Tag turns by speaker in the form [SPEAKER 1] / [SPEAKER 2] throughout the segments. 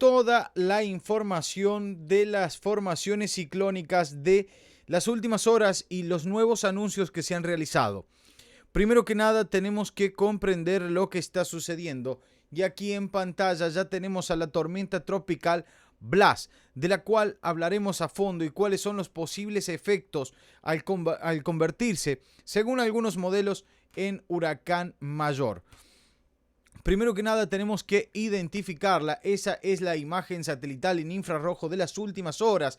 [SPEAKER 1] toda la información de las formaciones ciclónicas de las últimas horas y los nuevos anuncios que se han realizado. Primero que nada, tenemos que comprender lo que está sucediendo. Y aquí en pantalla ya tenemos a la tormenta tropical Blas, de la cual hablaremos a fondo y cuáles son los posibles efectos al convertirse, según algunos modelos, en huracán mayor. Primero que nada tenemos que identificarla. Esa es la imagen satelital en infrarrojo de las últimas horas.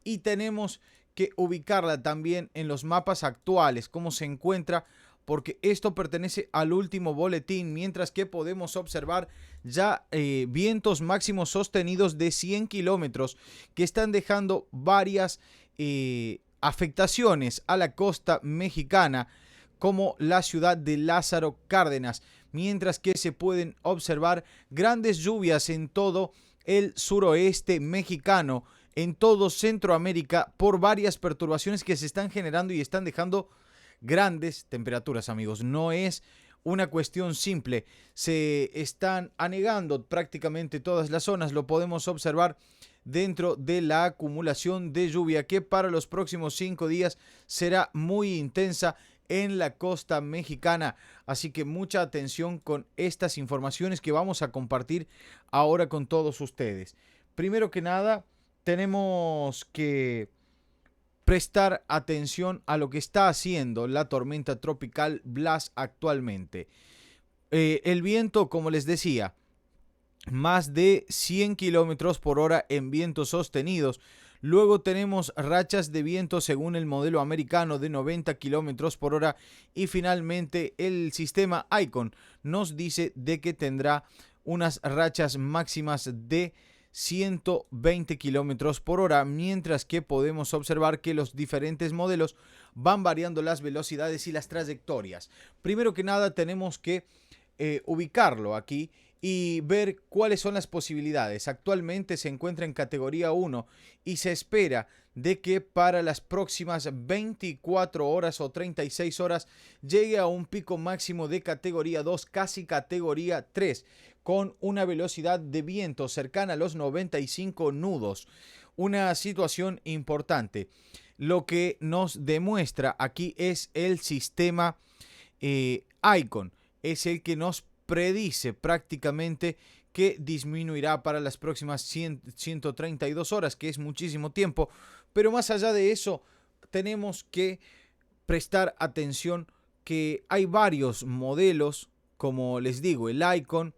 [SPEAKER 1] Y tenemos que ubicarla también en los mapas actuales, cómo se encuentra, porque esto pertenece al último boletín, mientras que podemos observar ya vientos máximos sostenidos de 100 kilómetros que están dejando varias afectaciones a la costa mexicana, como la ciudad de Lázaro Cárdenas, mientras que se pueden observar grandes lluvias en todo el suroeste mexicano, en todo Centroamérica, por varias perturbaciones que se están generando y están dejando grandes temperaturas, amigos. No es una cuestión simple. Se están anegando prácticamente todas las zonas. Lo podemos observar dentro de la acumulación de lluvia, que para los próximos 5 días será muy intensa en la costa mexicana. Así que mucha atención con estas informaciones que vamos a compartir ahora con todos ustedes. Primero que nada, tenemos que prestar atención a lo que está haciendo la tormenta tropical Blas actualmente. El viento, como les decía, más de 100 kilómetros por hora en vientos sostenidos. Luego tenemos rachas de viento según el modelo americano de 90 kilómetros por hora. Y finalmente el sistema Icon nos dice de que tendrá unas rachas máximas de 120 kilómetros por hora, mientras que podemos observar que los diferentes modelos van variando las velocidades y las trayectorias. Primero que nada tenemos que ubicarlo aquí y ver cuáles son las posibilidades. Actualmente se encuentra en categoría 1 y se espera de que para las próximas 24 horas o 36 horas llegue a un pico máximo de categoría 2, casi categoría 3, con una velocidad de viento cercana a los 95 nudos. Una situación importante. Lo que nos demuestra aquí es el sistema Icon. Es el que nos predice prácticamente que disminuirá para las próximas 132 horas, que es muchísimo tiempo. Pero más allá de eso, tenemos que prestar atención que hay varios modelos, como les digo, el Icon,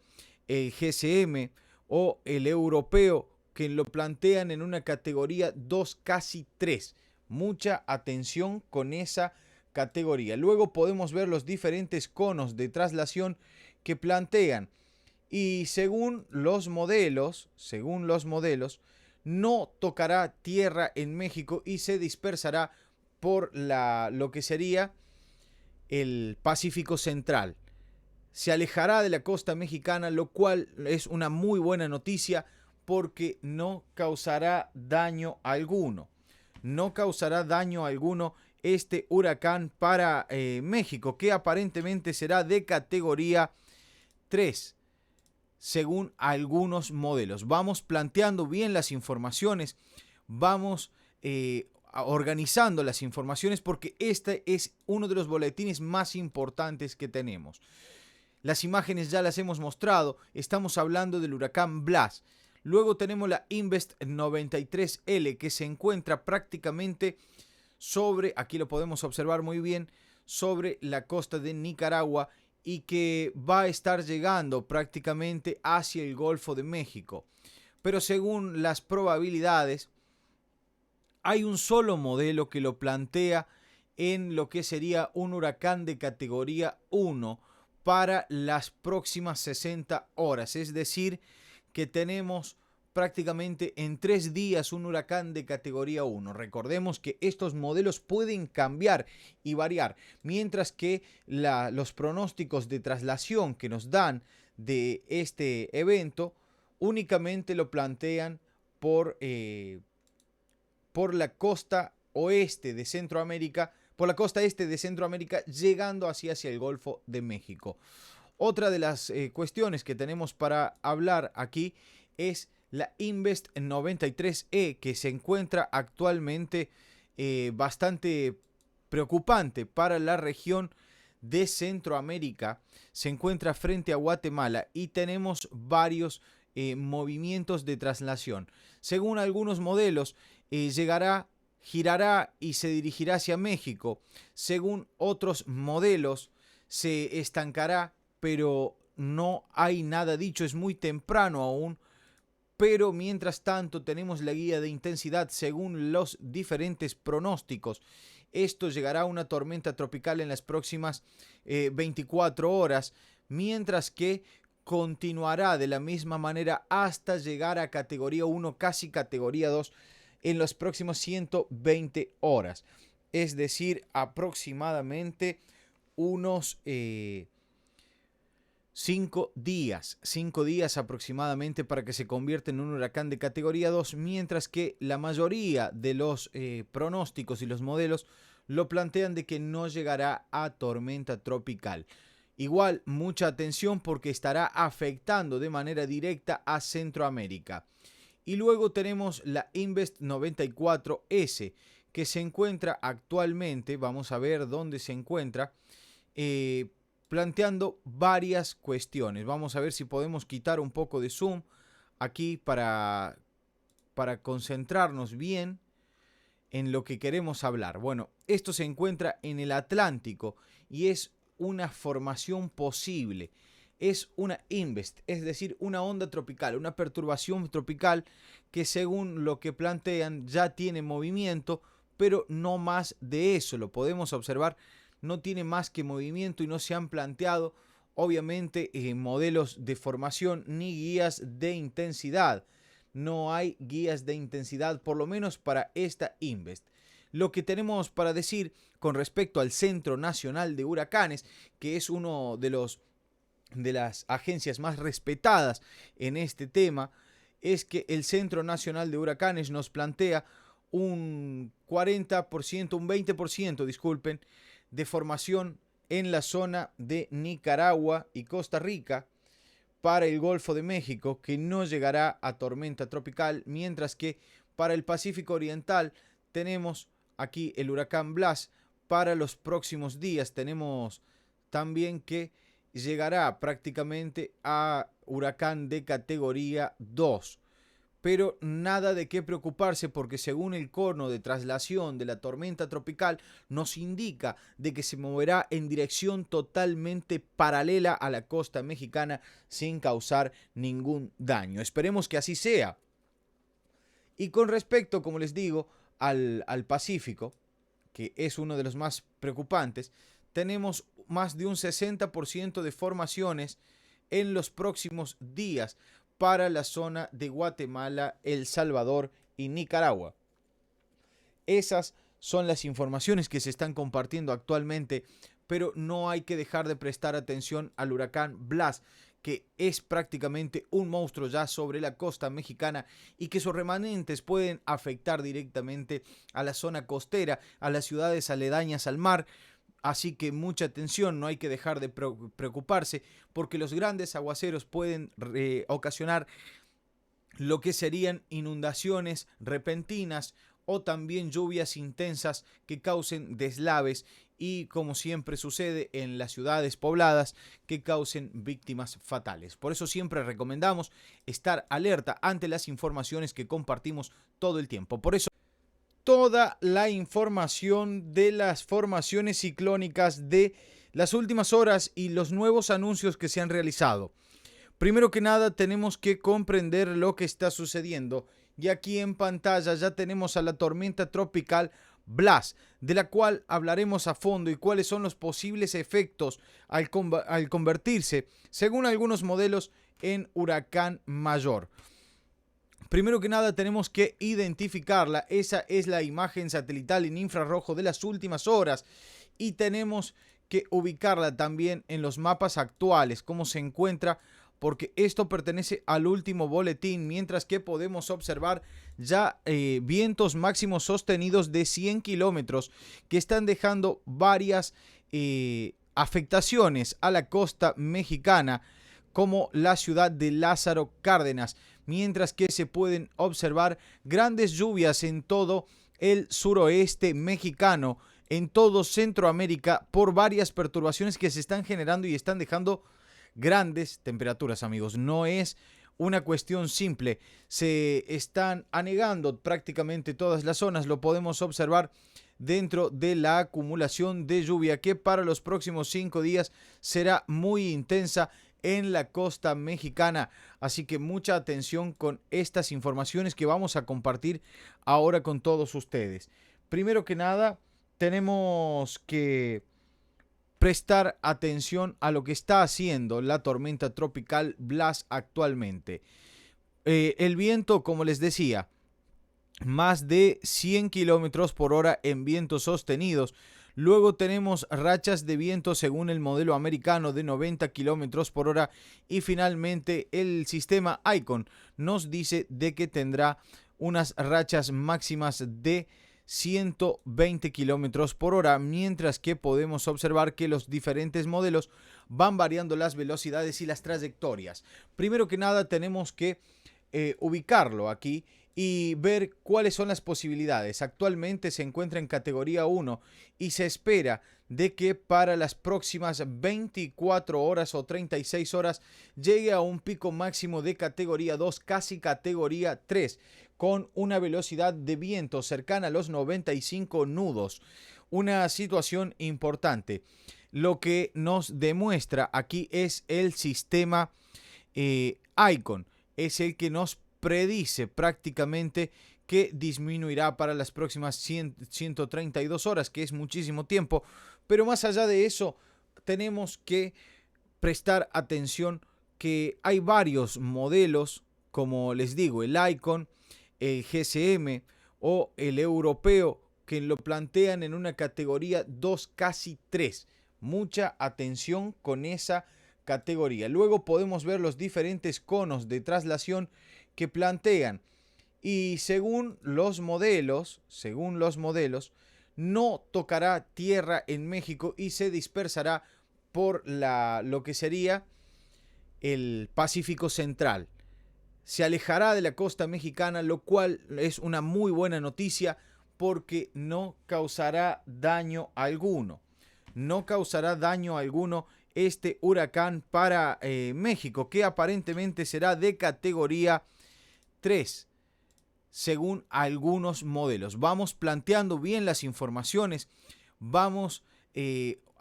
[SPEAKER 1] el GSM o el europeo, que lo plantean en una categoría 2, casi 3. Mucha atención con esa categoría. Luego podemos ver los diferentes conos de traslación que plantean, y según los modelos, no tocará tierra en México y se dispersará por lo que sería el Pacífico Central. Se alejará de la costa mexicana, lo cual es una muy buena noticia porque no causará daño alguno. No causará daño alguno este huracán para México, que aparentemente será de categoría 3, según algunos modelos. Vamos planteando bien las informaciones, vamos organizando las informaciones, porque este es uno de los boletines más importantes que tenemos. Las imágenes ya las hemos mostrado. Estamos hablando del huracán Blas. Luego tenemos la Invest 93L, que se encuentra prácticamente sobre, aquí lo podemos observar muy bien, sobre la costa de Nicaragua, y que va a estar llegando prácticamente hacia el Golfo de México. Pero según las probabilidades, hay un solo modelo que lo plantea en lo que sería un huracán de categoría 1 para las próximas 60 horas. Es decir, que tenemos prácticamente en 3 días un huracán de categoría 1. Recordemos que estos modelos pueden cambiar y variar, mientras que los pronósticos de traslación que nos dan de este evento únicamente lo plantean por la costa oeste de Centroamérica, por la costa este de Centroamérica, llegando hacia el Golfo de México. Otra de las cuestiones que tenemos para hablar aquí es la Invest 93E, que se encuentra actualmente bastante preocupante para la región de Centroamérica. Se encuentra frente a Guatemala y tenemos varios movimientos de traslación. Según algunos modelos, girará y se dirigirá hacia México. Según otros modelos, se estancará, pero no hay nada dicho, es muy temprano aún. Pero mientras tanto tenemos la guía de intensidad según los diferentes pronósticos. Esto llegará a una tormenta tropical en las próximas 24 horas, mientras que continuará de la misma manera hasta llegar a categoría 1, casi categoría 2, en las próximas 120 horas. Es decir, aproximadamente unos 5 días aproximadamente para que se convierta en un huracán de categoría 2, mientras que la mayoría de los pronósticos y los modelos lo plantean de que no llegará a tormenta tropical. Igual, mucha atención porque estará afectando de manera directa a Centroamérica. Y luego tenemos la Invest 94S, que se encuentra actualmente, vamos a ver dónde se encuentra, planteando varias cuestiones. Vamos a ver si podemos quitar un poco de zoom aquí para concentrarnos bien en lo que queremos hablar. Bueno, esto se encuentra en el Atlántico y es una formación posible. Es una Invest, es decir, una onda tropical, una perturbación tropical que según lo que plantean ya tiene movimiento, pero no más de eso. Lo podemos observar, no tiene más que movimiento y no se han planteado obviamente modelos de formación ni guías de intensidad. No hay guías de intensidad, por lo menos para esta Invest. Lo que tenemos para decir con respecto al Centro Nacional de Huracanes, que es uno de las agencias más respetadas en este tema, es que el Centro Nacional de Huracanes nos plantea un 40%, un 20%, disculpen, de formación en la zona de Nicaragua y Costa Rica para el Golfo de México, que no llegará a tormenta tropical, mientras que para el Pacífico Oriental tenemos aquí el huracán Blas. Para los próximos días tenemos también que llegará prácticamente a huracán de categoría 2. Pero nada de qué preocuparse porque según el cono de traslación de la tormenta tropical nos indica de que se moverá en dirección totalmente paralela a la costa mexicana sin causar ningún daño. Esperemos que así sea. Y con respecto, como les digo, al Pacífico, que es uno de los más preocupantes, tenemos más de un 60% de formaciones en los próximos días para la zona de Guatemala, El Salvador y Nicaragua. Esas son las informaciones que se están compartiendo actualmente, pero no hay que dejar de prestar atención al huracán Blas, que es prácticamente un monstruo ya sobre la costa mexicana y que sus remanentes pueden afectar directamente a la zona costera, a las ciudades aledañas al mar. Así que mucha atención, no hay que dejar de preocuparse porque los grandes aguaceros pueden ocasionar lo que serían inundaciones repentinas o también lluvias intensas que causen deslaves y, como siempre sucede en las ciudades pobladas, que causen víctimas fatales. Por eso siempre recomendamos estar alerta ante las informaciones que compartimos todo el tiempo. Por eso toda la información de las formaciones ciclónicas de las últimas horas y los nuevos anuncios que se han realizado. Primero que nada tenemos que comprender lo que está sucediendo y aquí en pantalla ya tenemos a la tormenta tropical Blas, de la cual hablaremos a fondo y cuáles son los posibles efectos al convertirse, según algunos modelos, en huracán mayor. Primero que nada tenemos que identificarla. Esa es la imagen satelital en infrarrojo de las últimas horas y tenemos que ubicarla también en los mapas actuales, cómo se encuentra, porque esto pertenece al último boletín, mientras que podemos observar ya vientos máximos sostenidos de 100 kilómetros que están dejando varias afectaciones a la costa mexicana, como la ciudad de Lázaro Cárdenas, mientras que se pueden observar grandes lluvias en todo el suroeste mexicano, en todo Centroamérica, por varias perturbaciones que se están generando y están dejando grandes temperaturas, amigos. No es una cuestión simple. Se están anegando prácticamente todas las zonas. Lo podemos observar dentro de la acumulación de lluvia que para los próximos 5 días será muy intensa en la costa mexicana. Así que mucha atención con estas informaciones que vamos a compartir ahora con todos ustedes. Primero que nada, tenemos que prestar atención a lo que está haciendo la tormenta tropical Blas actualmente. El viento, como les decía, más de 100 kilómetros por hora en vientos sostenidos. Luego tenemos rachas de viento según el modelo americano de 90 kilómetros por hora. Y finalmente el sistema Icon nos dice de que tendrá unas rachas máximas de 120 kilómetros por hora, mientras que podemos observar que los diferentes modelos van variando las velocidades y las trayectorias. Primero que nada tenemos que ubicarlo aquí y ver cuáles son las posibilidades. Actualmente se encuentra en categoría 1 y se espera de que para las próximas 24 horas o 36 horas llegue a un pico máximo de categoría 2, casi categoría 3, con una velocidad de viento cercana a los 95 nudos. Una situación importante. Lo que nos demuestra aquí es el sistema Icon. Es el que nos predice prácticamente que disminuirá para las próximas 132 horas, que es muchísimo tiempo. Pero más allá de eso, tenemos que prestar atención que hay varios modelos, como les digo, el Icon, el GSM o el europeo, que lo plantean en una categoría 2, casi 3. Mucha atención con esa categoría. Luego podemos ver los diferentes conos de traslación que plantean, y según los modelos, no tocará tierra en México y se dispersará por lo que sería el Pacífico Central. Se alejará de la costa mexicana, lo cual es una muy buena noticia porque no causará daño alguno. No causará daño alguno este huracán para México, que aparentemente será de categoría 3, según algunos modelos. Vamos planteando bien las informaciones, vamos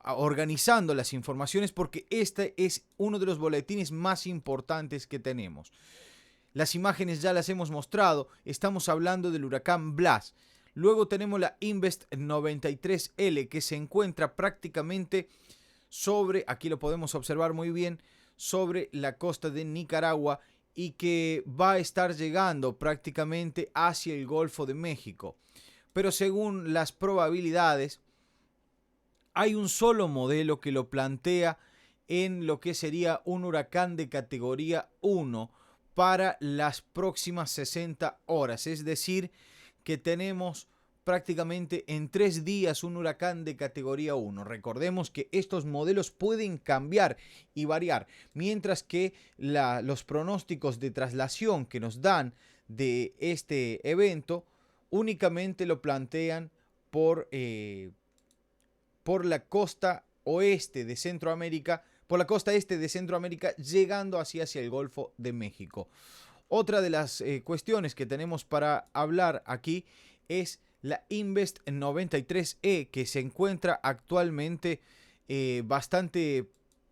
[SPEAKER 1] organizando las informaciones, porque este es uno de los boletines más importantes que tenemos. Las imágenes ya las hemos mostrado, estamos hablando del huracán Blas. Luego tenemos la Invest 93L, que se encuentra prácticamente sobre, aquí lo podemos observar muy bien, sobre la costa de Nicaragua, y que va a estar llegando prácticamente hacia el Golfo de México. Pero según las probabilidades, hay un solo modelo que lo plantea en lo que sería un huracán de categoría 1 para las próximas 60 horas. Es decir, que tenemos prácticamente en 3 días un huracán de categoría 1. Recordemos que estos modelos pueden cambiar y variar, mientras que los pronósticos de traslación que nos dan de este evento únicamente lo plantean por la costa oeste de Centroamérica, por la costa este de Centroamérica, llegando hacia el Golfo de México. Otra de las cuestiones que tenemos para hablar aquí es la Invest 93E, que se encuentra actualmente bastante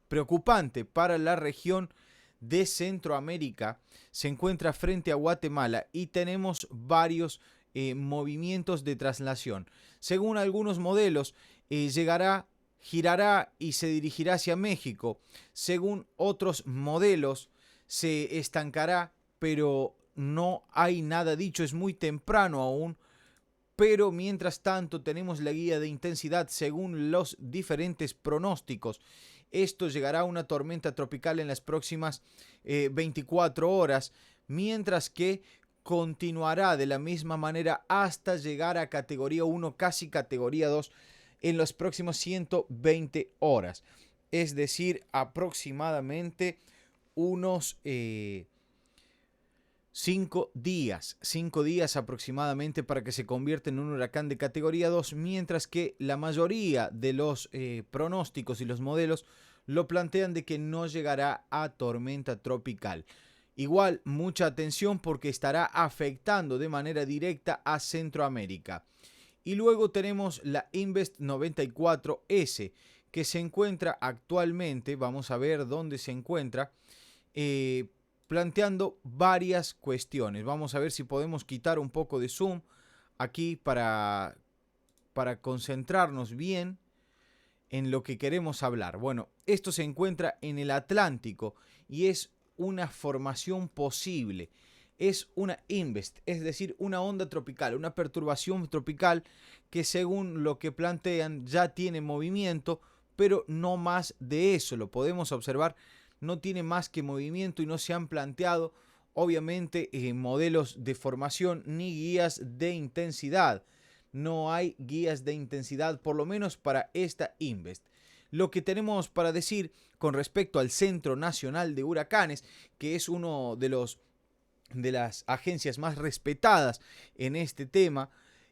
[SPEAKER 1] preocupante para la región de Centroamérica. Se encuentra frente a Guatemala y tenemos varios movimientos de traslación. Según algunos modelos, girará y se dirigirá hacia México. Según otros modelos, se estancará, pero no hay nada dicho, es muy temprano aún. Pero mientras tanto tenemos la guía de intensidad según los diferentes pronósticos. Esto llegará a una tormenta tropical en las próximas 24 horas, mientras que continuará de la misma manera hasta llegar a categoría 1, casi categoría 2, en las próximas 120 horas. Es decir, aproximadamente unos 5 días aproximadamente para que se convierta en un huracán de categoría 2, mientras que la mayoría de los pronósticos y los modelos lo plantean de que no llegará a tormenta tropical. Igual, mucha atención porque estará afectando de manera directa a Centroamérica. Y luego tenemos la Invest 94S, que se encuentra actualmente, vamos a ver dónde se encuentra, planteando varias cuestiones. Vamos a ver si podemos quitar un poco de zoom aquí para concentrarnos bien en lo que queremos hablar. Bueno, esto se encuentra en el Atlántico y es una formación posible. Es una invest, es decir, una onda tropical, una perturbación tropical que según lo que plantean ya tiene movimiento, pero no más de eso. Lo podemos observar, no tiene más que movimiento y no se han planteado obviamente modelos de formación ni guías de intensidad. No hay guías de intensidad, por lo menos para esta invest. Lo que tenemos para decir con respecto al Centro Nacional de Huracanes, que es uno de las agencias más respetadas en este tema,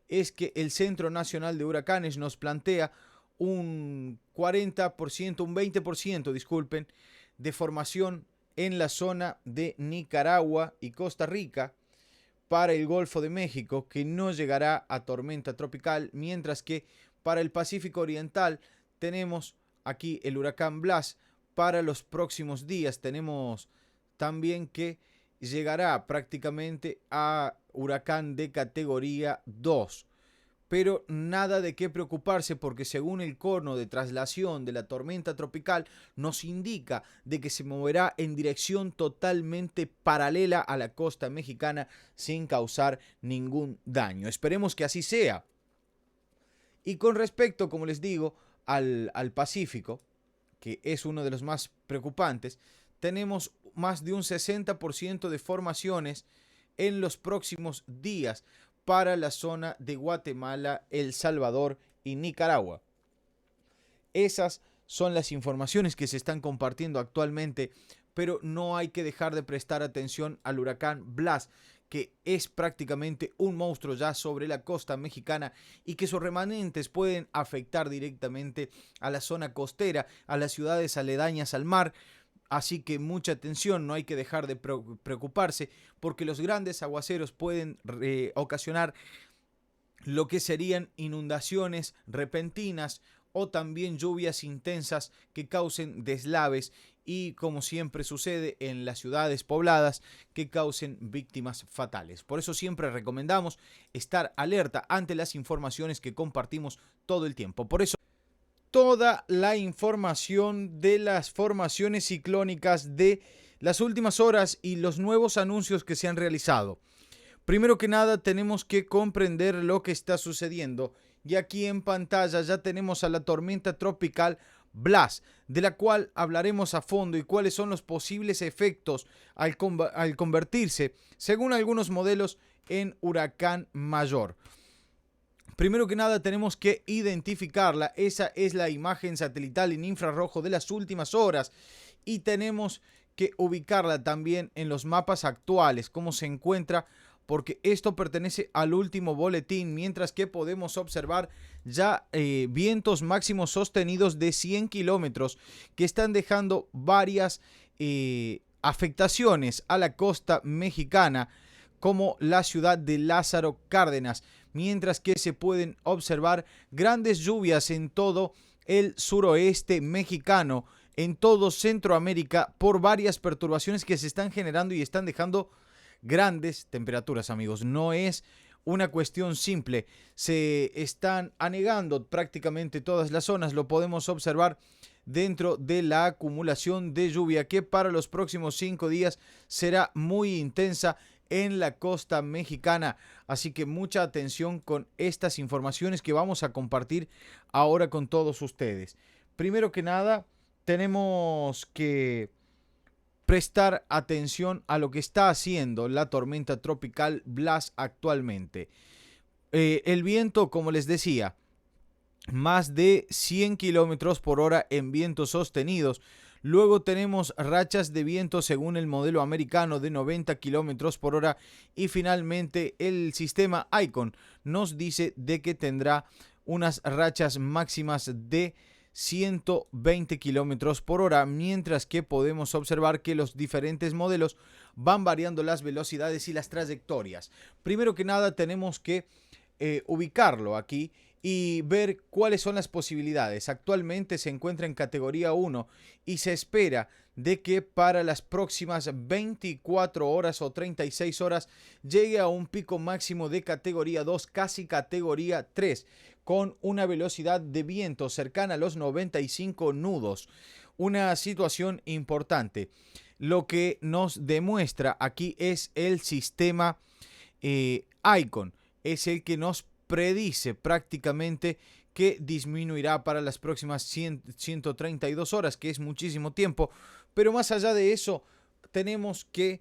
[SPEAKER 1] es que el Centro Nacional de Huracanes nos plantea un 40%, un 20%, disculpen, de formación en la zona de Nicaragua y Costa Rica para el Golfo de México, que no llegará a tormenta tropical, mientras que para el Pacífico Oriental tenemos aquí el huracán Blas. Para los próximos días tenemos también que llegará prácticamente a huracán de categoría 2. Pero nada de qué preocuparse porque según el cono de traslación de la tormenta tropical nos indica de que se moverá en dirección totalmente paralela a la costa mexicana sin causar ningún daño. Esperemos que así sea. Y con respecto, como les digo, al Pacífico, que es uno de los más preocupantes, tenemos más de un 60% de formaciones en los próximos días para la zona de Guatemala, El Salvador y Nicaragua. Esas son las informaciones que se están compartiendo actualmente, pero no hay que dejar de prestar atención al huracán Blas, que es prácticamente un monstruo ya sobre la costa mexicana y que sus remanentes pueden afectar directamente a la zona costera, a las ciudades aledañas al mar. Así que mucha atención, no hay que dejar de preocuparse porque los grandes aguaceros pueden ocasionar lo que serían inundaciones repentinas o también lluvias intensas que causen deslaves y, como siempre sucede en las ciudades pobladas, que causen víctimas fatales. Por eso siempre recomendamos estar alerta ante las informaciones que compartimos todo el tiempo. Por eso toda la información de las formaciones ciclónicas de las últimas horas y los nuevos anuncios que se han realizado. Primero que nada tenemos que comprender lo que está sucediendo y aquí en pantalla ya tenemos a la tormenta tropical Blas, de la cual hablaremos a fondo y cuáles son los posibles efectos al convertirse, según algunos modelos, en huracán mayor. Primero que nada tenemos que identificarla. Esa es la imagen satelital en infrarrojo de las últimas horas y tenemos que ubicarla también en los mapas actuales, cómo se encuentra, porque esto pertenece al último boletín, mientras que podemos observar ya vientos máximos sostenidos de 100 kilómetros que están dejando varias afectaciones a la costa mexicana, como la ciudad de Lázaro Cárdenas, mientras que se pueden observar grandes lluvias en todo el suroeste mexicano, en todo Centroamérica, por varias perturbaciones que se están generando y están dejando grandes temperaturas, amigos. No es una cuestión simple, se están anegando prácticamente todas las zonas, lo podemos observar dentro de la acumulación de lluvia que para los próximos 5 días será muy intensa en la costa mexicana. Así que mucha atención con estas informaciones que vamos a compartir ahora con todos ustedes. Primero que nada, tenemos que prestar atención a lo que está haciendo la tormenta tropical Blas actualmente. El viento, como les decía, más de 100 kilómetros por hora en vientos sostenidos, Luego tenemos rachas de viento según el modelo americano de 90 kilómetros por hora. Y finalmente el sistema Icon nos dice de que tendrá unas rachas máximas de 120 kilómetros por hora, mientras que podemos observar que los diferentes modelos van variando las velocidades y las trayectorias. Primero que nada tenemos que ubicarlo aquí y ver cuáles son las posibilidades. Actualmente se encuentra en categoría 1 y se espera de que para las próximas 24 horas o 36 horas llegue a un pico máximo de categoría 2, casi categoría 3, con una velocidad de viento cercana a los 95 nudos. Una situación importante. Lo que nos demuestra aquí es el sistema Icon. Es el que nos predice prácticamente que disminuirá para las próximas 132 horas, que es muchísimo tiempo. Pero más allá de eso, tenemos que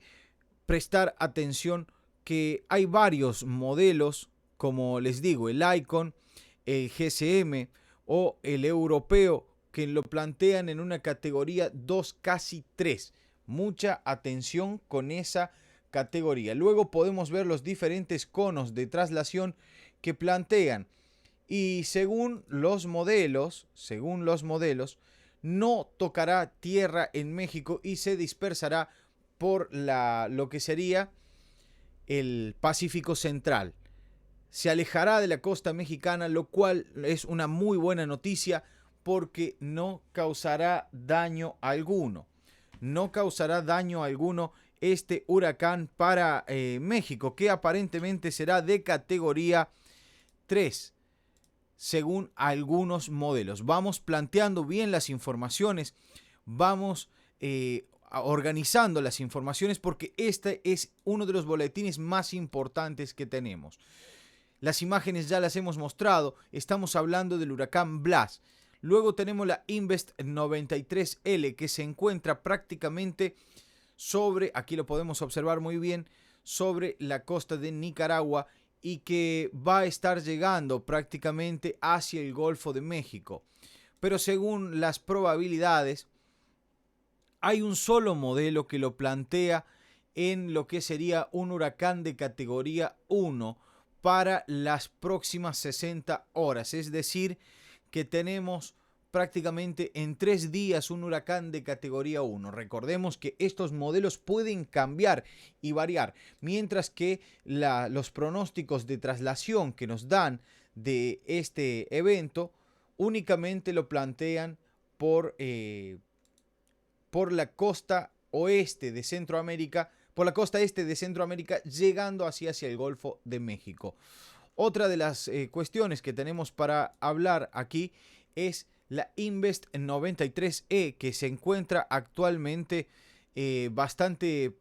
[SPEAKER 1] prestar atención que hay varios modelos, como les digo, el Icon, el GSM o el europeo, que lo plantean en una categoría 2, casi 3. Mucha atención con esa categoría. Luego podemos ver los diferentes conos de traslación que plantean. Y según los modelos, no tocará tierra en México y se dispersará por lo que sería el Pacífico Central. Se alejará de la costa mexicana, lo cual es una muy buena noticia porque no causará daño alguno. No causará daño alguno este huracán para México, que aparentemente será de categoría 3, según algunos modelos. Vamos planteando bien las informaciones, vamos organizando las informaciones porque este es uno de los boletines más importantes que tenemos. Las imágenes ya las hemos mostrado, estamos hablando del huracán Blas. Luego tenemos la Invest 93L, que se encuentra prácticamente sobre, aquí lo podemos observar muy bien, sobre la costa de Nicaragua y que va a estar llegando prácticamente hacia el Golfo de México. Pero según las probabilidades, hay un solo modelo que lo plantea en lo que sería un huracán de categoría 1 para las próximas 60 horas. Es decir, que tenemos prácticamente en 3 días un huracán de categoría 1. Recordemos que estos modelos pueden cambiar y variar, mientras que los pronósticos de traslación que nos dan de este evento únicamente lo plantean por la costa oeste de Centroamérica, por la costa este de Centroamérica, llegando hacia el Golfo de México. Otra de las cuestiones que tenemos para hablar aquí es la Invest 93E, que se encuentra actualmente bastante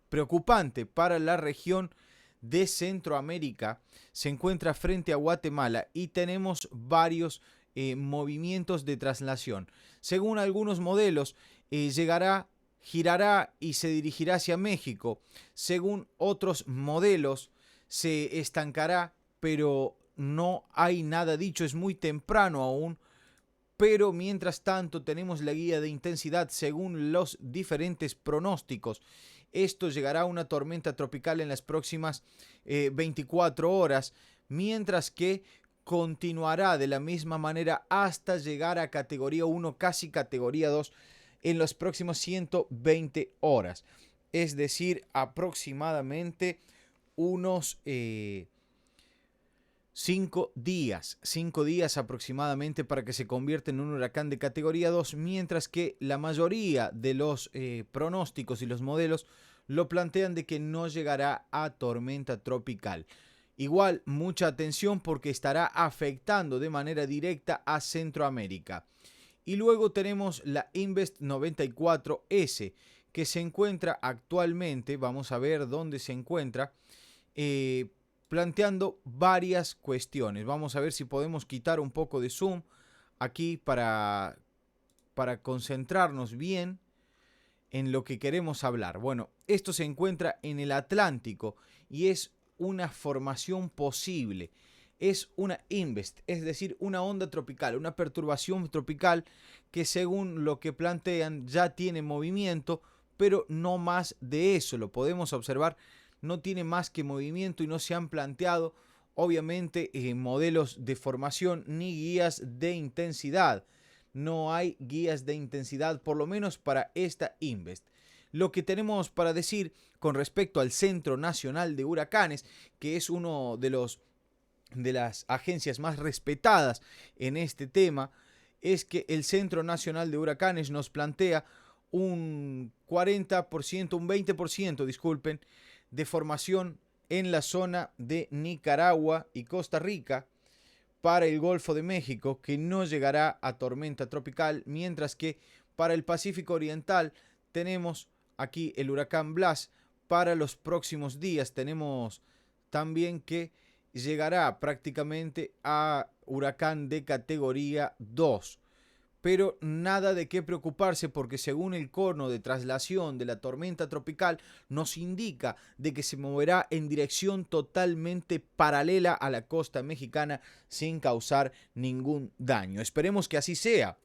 [SPEAKER 1] preocupante para la región de Centroamérica. Se encuentra frente a Guatemala y tenemos varios movimientos de traslación. Según algunos modelos, girará y se dirigirá hacia México. Según otros modelos, se estancará, pero no hay nada dicho, es muy temprano aún. Pero mientras tanto tenemos la guía de intensidad según los diferentes pronósticos. Esto llegará a una tormenta tropical en las próximas 24 horas, mientras que continuará de la misma manera hasta llegar a categoría 1, casi categoría 2, en las próximas 120 horas. Es decir, aproximadamente unos 5 días aproximadamente para que se convierta en un huracán de categoría 2, mientras que la mayoría de los pronósticos y los modelos lo plantean de que no llegará a tormenta tropical. Igual, mucha atención porque estará afectando de manera directa a Centroamérica. Y luego tenemos la Invest 94S, que se encuentra actualmente, vamos a ver dónde se encuentra, planteando varias cuestiones. Vamos a ver si podemos quitar un poco de zoom aquí para concentrarnos bien en lo que queremos hablar. Bueno, esto se encuentra en el Atlántico y es una formación posible. es una invest, es decir, una onda tropical, una perturbación tropical que según lo que plantean ya tiene movimiento, pero no más de eso. Lo podemos observar, no tiene más que movimiento y no se han planteado obviamente modelos de formación ni guías de intensidad. No hay guías de intensidad, por lo menos para esta invest. Lo que tenemos para decir con respecto al Centro Nacional de Huracanes, que es uno de las agencias más respetadas en este tema, es que el Centro Nacional de Huracanes nos plantea un 40%, un 20%, disculpen, de formación en la zona de Nicaragua y Costa Rica para el Golfo de México, que no llegará a tormenta tropical, mientras que para el Pacífico Oriental tenemos aquí el huracán Blas. Para los próximos días tenemos también que llegará prácticamente a huracán de categoría 2. Pero nada de qué preocuparse porque según el cono de traslación de la tormenta tropical nos indica de que se moverá en dirección totalmente paralela a la costa mexicana sin causar ningún daño. Esperemos que así sea.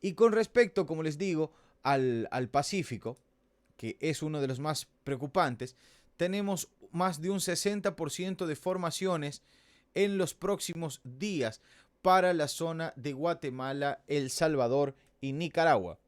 [SPEAKER 1] Y con respecto, como les digo, al Pacífico, que es uno de los más preocupantes, tenemos más de un 60% de formaciones en los próximos días para la zona de Guatemala, El Salvador y Nicaragua.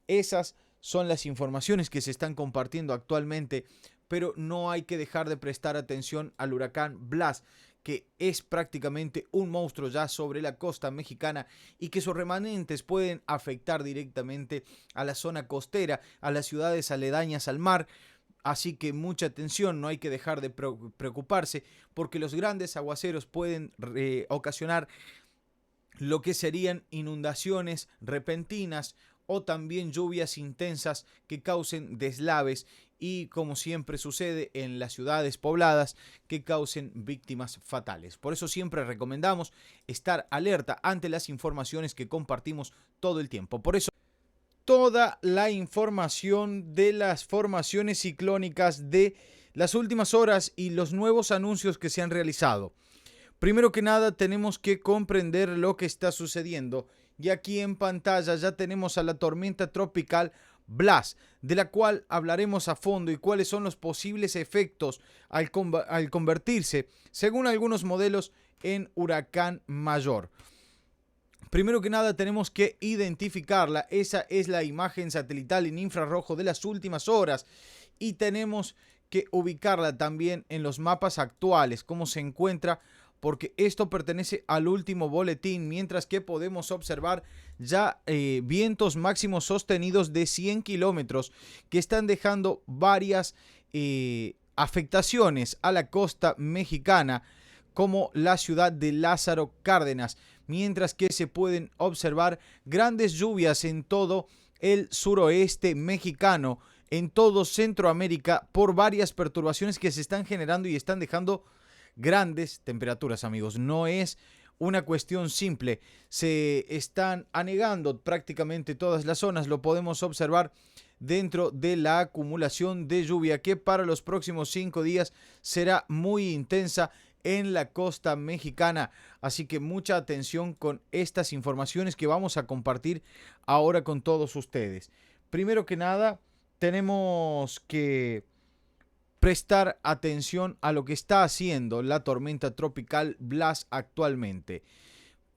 [SPEAKER 1] Esas son las informaciones que se están compartiendo actualmente, pero no hay que dejar de prestar atención al huracán Blas, que es prácticamente un monstruo ya sobre la costa mexicana y que sus remanentes pueden afectar directamente a la zona costera, a las ciudades aledañas al mar. Así que mucha atención, no hay que dejar de preocuparse porque los grandes aguaceros pueden ocasionar lo que serían inundaciones repentinas o también lluvias intensas que causen deslaves y, como siempre sucede en las ciudades pobladas, que causen víctimas fatales. Por eso siempre recomendamos estar alerta ante las informaciones que compartimos todo el tiempo. Por eso toda la información de las formaciones ciclónicas de las últimas horas y los nuevos anuncios que se han realizado. Primero que nada tenemos que comprender lo que está sucediendo y aquí en pantalla ya tenemos a la tormenta tropical Blas, de la cual hablaremos a fondo y cuáles son los posibles efectos al convertirse, según algunos modelos, en huracán mayor. Primero que nada tenemos que identificarla. Esa es la imagen satelital en infrarrojo de las últimas horas y tenemos que ubicarla también en los mapas actuales, cómo se encuentra, porque esto pertenece al último boletín, mientras que podemos observar ya vientos máximos sostenidos de 100 kilómetros que están dejando varias afectaciones a la costa mexicana, como la ciudad de Lázaro Cárdenas, mientras que se pueden observar grandes lluvias en todo el suroeste mexicano, en todo Centroamérica, por varias perturbaciones que se están generando y están dejando grandes temperaturas, amigos. No es una cuestión simple, se están anegando prácticamente todas las zonas, lo podemos observar dentro de la acumulación de lluvia que para los próximos 5 días será muy intensa en la costa mexicana. Así que mucha atención con estas informaciones que vamos a compartir ahora con todos ustedes. Primero que nada, tenemos que prestar atención a lo que está haciendo la tormenta tropical Blas actualmente.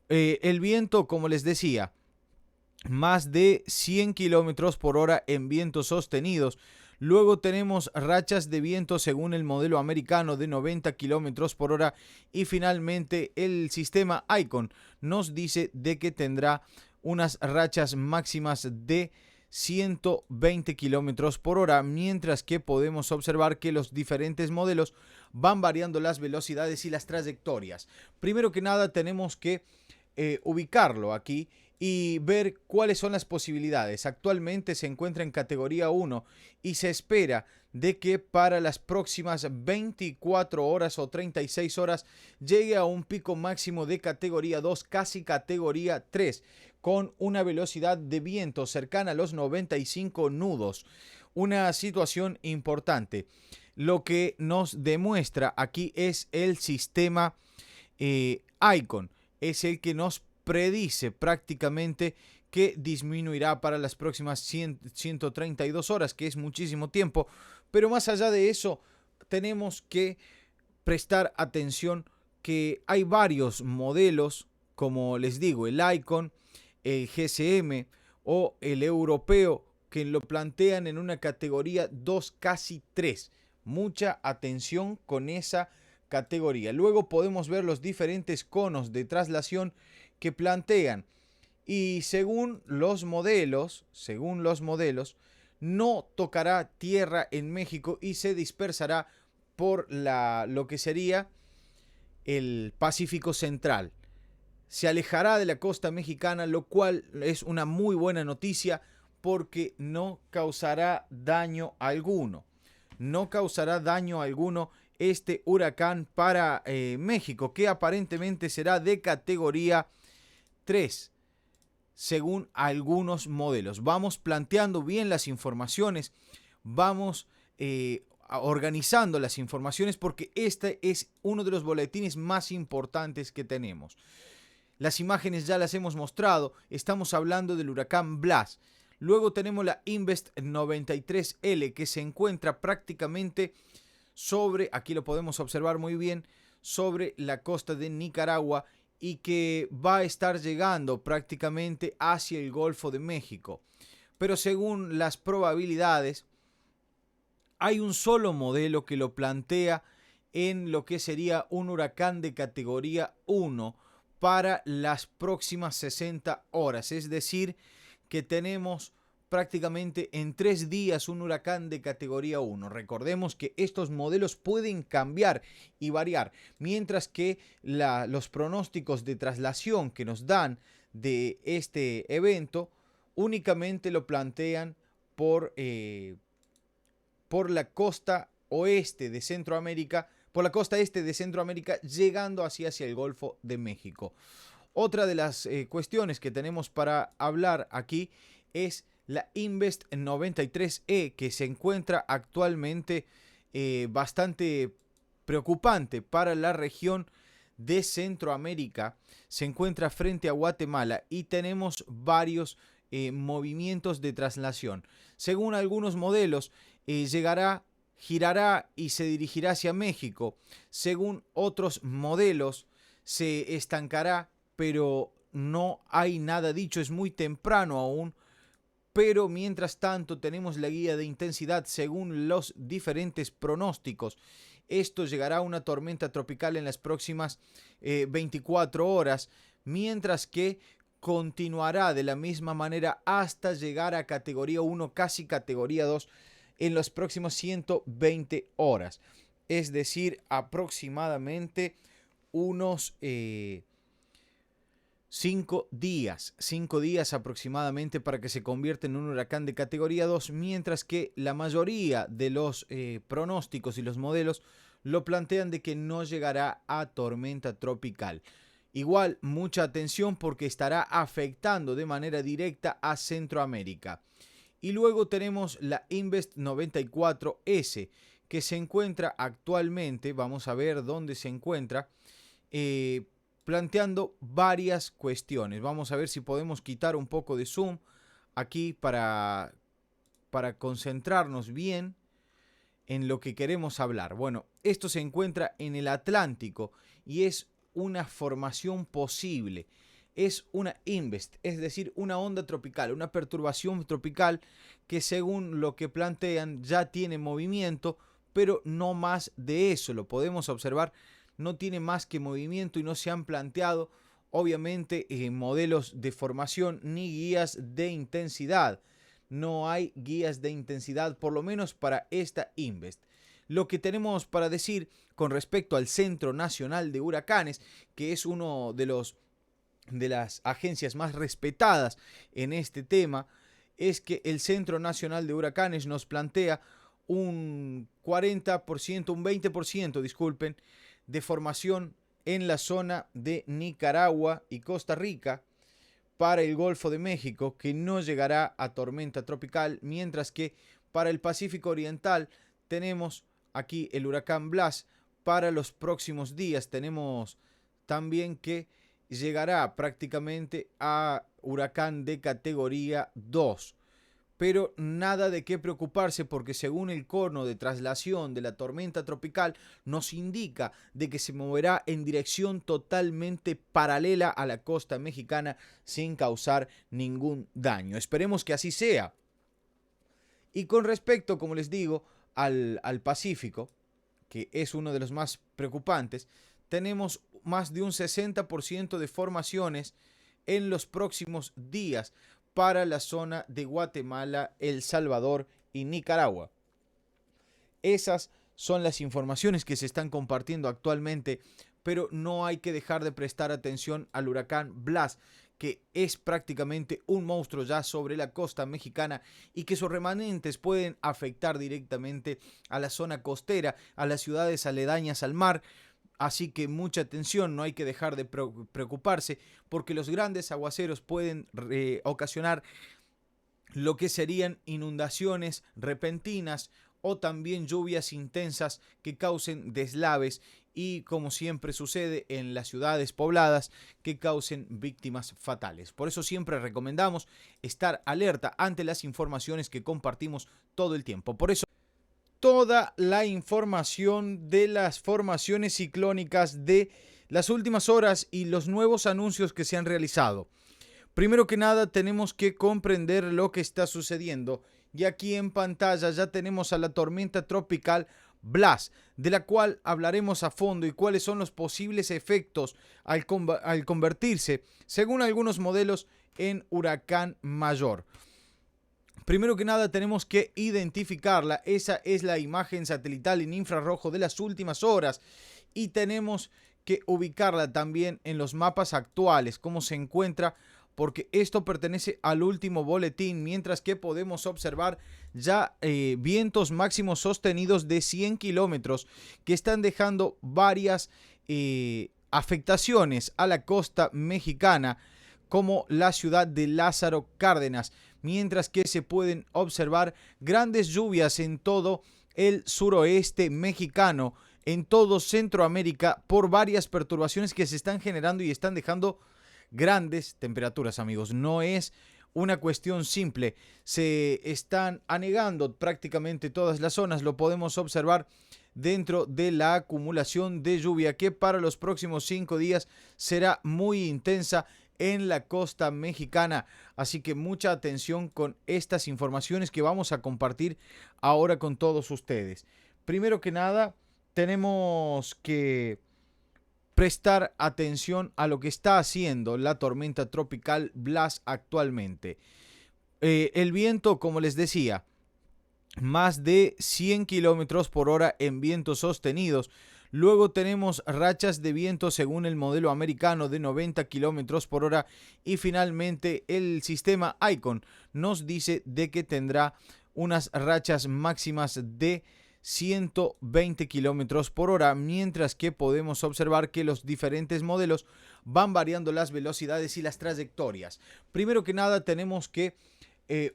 [SPEAKER 1] El viento, como les decía, más de 100 kilómetros por hora en vientos sostenidos. Luego tenemos rachas de viento según el modelo americano de 90 kilómetros por hora y finalmente el sistema Icon nos dice de que tendrá unas rachas máximas de 120 kilómetros por hora, mientras que podemos observar que los diferentes modelos van variando las velocidades y las trayectorias. Primero que nada tenemos que ubicarlo aquí y ver cuáles son las posibilidades. Actualmente se encuentra en categoría 1 y se espera de que para las próximas 24 horas o 36 horas llegue a un pico máximo de categoría 2, casi categoría 3, con una velocidad de viento cercana a los 95 nudos. Una situación importante. lo que nos demuestra aquí es el sistema ICON. Es el que nos predice prácticamente que disminuirá para las próximas 132 horas, que es muchísimo tiempo. Pero más allá de eso, tenemos que prestar atención que hay varios modelos, como les digo, el ICON, el GSM o el europeo, que lo plantean en una categoría 2, casi 3. Mucha atención con esa categoría. Luego podemos ver los diferentes conos de traslación que plantean. Y según los modelos, no tocará tierra en México y se dispersará por lo que sería el Pacífico Central. Se alejará de la costa mexicana, lo cual es una muy buena noticia porque no causará daño alguno. No causará daño alguno este huracán para México, que aparentemente será de categoría 3, según algunos modelos. Vamos planteando bien las informaciones, vamos organizando las informaciones, porque este es uno de los boletines más importantes que tenemos. Las imágenes ya las hemos mostrado, estamos hablando del huracán Blas. Luego tenemos la Invest 93L, que se encuentra prácticamente sobre, aquí lo podemos observar muy bien, sobre la costa de Nicaragua, y que va a estar llegando prácticamente hacia el Golfo de México. Pero según las probabilidades, hay un solo modelo que lo plantea en lo que sería un huracán de categoría 1 para las próximas 60 horas. Es decir, que tenemos prácticamente en 3 días un huracán de categoría 1. Recordemos que estos modelos pueden cambiar y variar, mientras que los pronósticos de traslación que nos dan de este evento únicamente lo plantean por la costa oeste de Centroamérica, por la costa este de Centroamérica, llegando hacia el Golfo de México. Otra de las cuestiones que tenemos para hablar aquí es la Invest 93E, que se encuentra actualmente bastante preocupante para la región de Centroamérica. Se encuentra frente a Guatemala y tenemos varios movimientos de traslación. Según algunos modelos, girará y se dirigirá hacia México. Según otros modelos, se estancará, pero no hay nada dicho, es muy temprano aún. Pero mientras tanto tenemos la guía de intensidad según los diferentes pronósticos. Esto llegará a una tormenta tropical en las próximas 24 horas, mientras que continuará de la misma manera hasta llegar a categoría 1, casi categoría 2, en las próximas 120 horas. Es decir, aproximadamente unos 5 días aproximadamente para que se convierta en un huracán de categoría 2, mientras que la mayoría de los pronósticos y los modelos lo plantean de que no llegará a tormenta tropical. Igual, mucha atención porque estará afectando de manera directa a Centroamérica. Y luego tenemos la Invest 94S, que se encuentra actualmente, vamos a ver dónde se encuentra, planteando varias cuestiones. Vamos a ver si podemos quitar un poco de zoom aquí para concentrarnos bien en lo que queremos hablar. Bueno, esto se encuentra en el Atlántico y es una formación posible. Es una Invest, es decir, una onda tropical, una perturbación tropical que según lo que plantean ya tiene movimiento, pero no más de eso. Lo podemos observar, no tiene más que movimiento y no se han planteado obviamente modelos de formación ni guías de intensidad. No hay guías de intensidad, por lo menos para esta Invest. Lo que tenemos para decir con respecto al Centro Nacional de Huracanes, que es uno de las agencias más respetadas en este tema, es que el Centro Nacional de Huracanes nos plantea un 40%, un 20%, disculpen, de formación en la zona de Nicaragua y Costa Rica para el Golfo de México, que no llegará a tormenta tropical, mientras que para el Pacífico Oriental tenemos aquí el huracán Blas para los próximos días. Tenemos también que llegará prácticamente a huracán de categoría 2. Pero nada de qué preocuparse porque según el cono de traslación de la tormenta tropical nos indica de que se moverá en dirección totalmente paralela a la costa mexicana sin causar ningún daño. Esperemos que así sea. Y con respecto, como les digo, al Pacífico, que es uno de los más preocupantes, tenemos más de un 60% de formaciones en los próximos días para la zona de Guatemala, El Salvador y Nicaragua. Esas son las informaciones que se están compartiendo actualmente, pero no hay que dejar de prestar atención al huracán Blas, que es prácticamente un monstruo ya sobre la costa mexicana y que sus remanentes pueden afectar directamente a la zona costera, a las ciudades aledañas al mar. Así que mucha atención, no hay que dejar de preocuparse porque los grandes aguaceros pueden ocasionar lo que serían inundaciones repentinas o también lluvias intensas que causen deslaves y, como siempre sucede en las ciudades pobladas, que causen víctimas fatales. Por eso siempre recomendamos estar alerta ante las informaciones que compartimos todo el tiempo. Por eso toda la información de las formaciones ciclónicas de las últimas horas y los nuevos anuncios que se han realizado. Primero que nada tenemos que comprender lo que está sucediendo y aquí en pantalla ya tenemos a la tormenta tropical Blas, de la cual hablaremos a fondo y cuáles son los posibles efectos al convertirse, según algunos modelos, en huracán mayor. Primero que nada tenemos que identificarla. Esa es la imagen satelital en infrarrojo de las últimas horas y tenemos que ubicarla también en los mapas actuales, cómo se encuentra, porque esto pertenece al último boletín, mientras que podemos observar ya vientos máximos sostenidos de 100 kilómetros que están dejando varias afectaciones a la costa mexicana, como la ciudad de Lázaro Cárdenas, mientras que se pueden observar grandes lluvias en todo el suroeste mexicano, en todo Centroamérica, por varias perturbaciones que se están generando y están dejando grandes temperaturas, amigos. No es una cuestión simple, se están anegando prácticamente todas las zonas, lo podemos observar dentro de la acumulación de lluvia que para los próximos 5 días será muy intensa en la costa mexicana. Así que mucha atención con estas informaciones que vamos a compartir ahora con todos ustedes. Primero que nada, tenemos que prestar atención a lo que está haciendo la tormenta tropical Blas actualmente. El viento, como les decía, más de 100 kilómetros por hora en vientos sostenidos. Luego tenemos rachas de viento según el modelo americano de 90 kilómetros por hora. Y finalmente el sistema Icon nos dice de que tendrá unas rachas máximas de 120 kilómetros por hora, mientras que podemos observar que los diferentes modelos van variando las velocidades y las trayectorias. Primero que nada tenemos que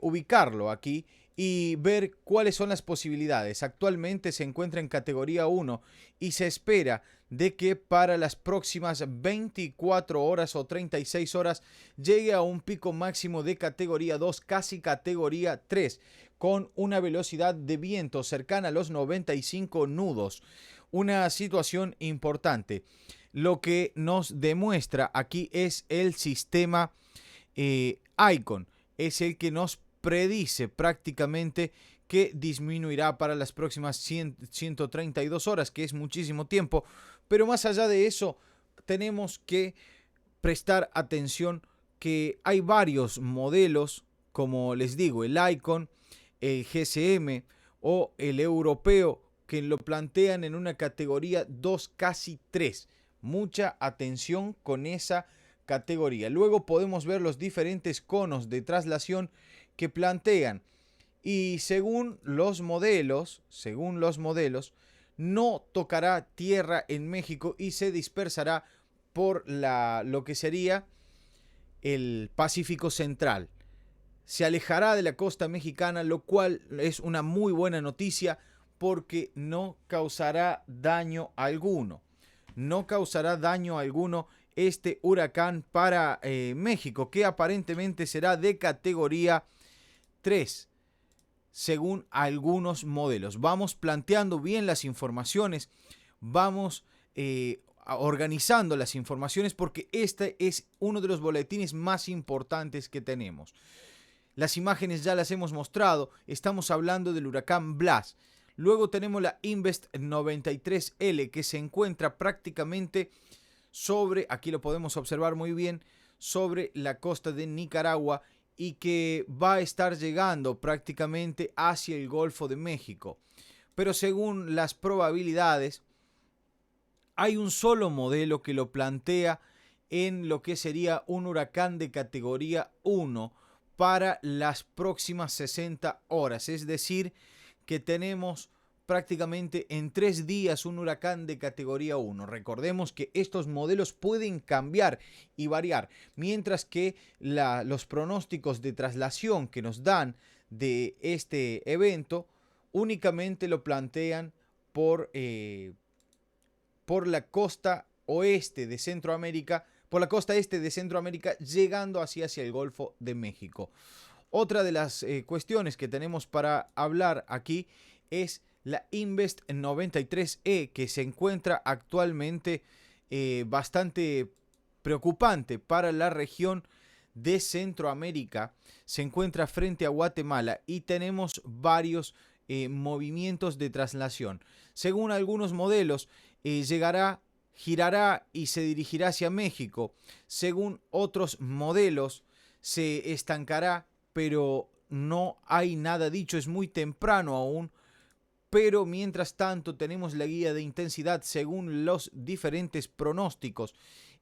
[SPEAKER 1] ubicarlo aquí y ver cuáles son las posibilidades. Actualmente se encuentra en categoría 1 y se espera de que para las próximas 24 horas o 36 horas llegue a un pico máximo de categoría 2, casi categoría 3, con una velocidad de viento cercana a los 95 nudos. Una situación importante. Lo que nos demuestra aquí es el sistema Icon. Es el que nos predice prácticamente que disminuirá para las próximas 132 horas, que es muchísimo tiempo. Pero más allá de eso, tenemos que prestar atención que hay varios modelos, como les digo, el Icon, el GSM o el europeo, que lo plantean en una categoría 2, casi 3. Mucha atención con esa categoría. Luego podemos ver los diferentes conos de traslación que plantean, y según los modelos, no tocará tierra en México y se dispersará por lo que sería el Pacífico Central. Se alejará de la costa mexicana, lo cual es una muy buena noticia porque no causará daño alguno. No causará daño alguno este huracán para México, que aparentemente será de categoría 3, según algunos modelos. Vamos planteando bien las informaciones, vamos organizando las informaciones, porque este es uno de los boletines más importantes que tenemos. Las imágenes ya las hemos mostrado, estamos hablando del huracán Blas. Luego tenemos la Invest 93L, que se encuentra prácticamente sobre, aquí lo podemos observar muy bien, sobre la costa de Nicaragua, y que va a estar llegando prácticamente hacia el Golfo de México. Pero según las probabilidades, hay un solo modelo que lo plantea en lo que sería un huracán de categoría 1 para las próximas 60 horas. Es decir, que tenemos prácticamente en 3 días un huracán de categoría 1. Recordemos que estos modelos pueden cambiar y variar, mientras que los pronósticos de traslación que nos dan de este evento únicamente lo plantean por la costa oeste de Centroamérica, por la costa este de Centroamérica, llegando hacia el Golfo de México. Otra de las cuestiones que tenemos para hablar aquí es la Invest 93E, que se encuentra actualmente bastante preocupante para la región de Centroamérica. Se encuentra frente a Guatemala y tenemos varios movimientos de traslación. Según algunos modelos, girará y se dirigirá hacia México. Según otros modelos, se estancará, pero no hay nada dicho, es muy temprano aún. Pero mientras tanto tenemos la guía de intensidad según los diferentes pronósticos.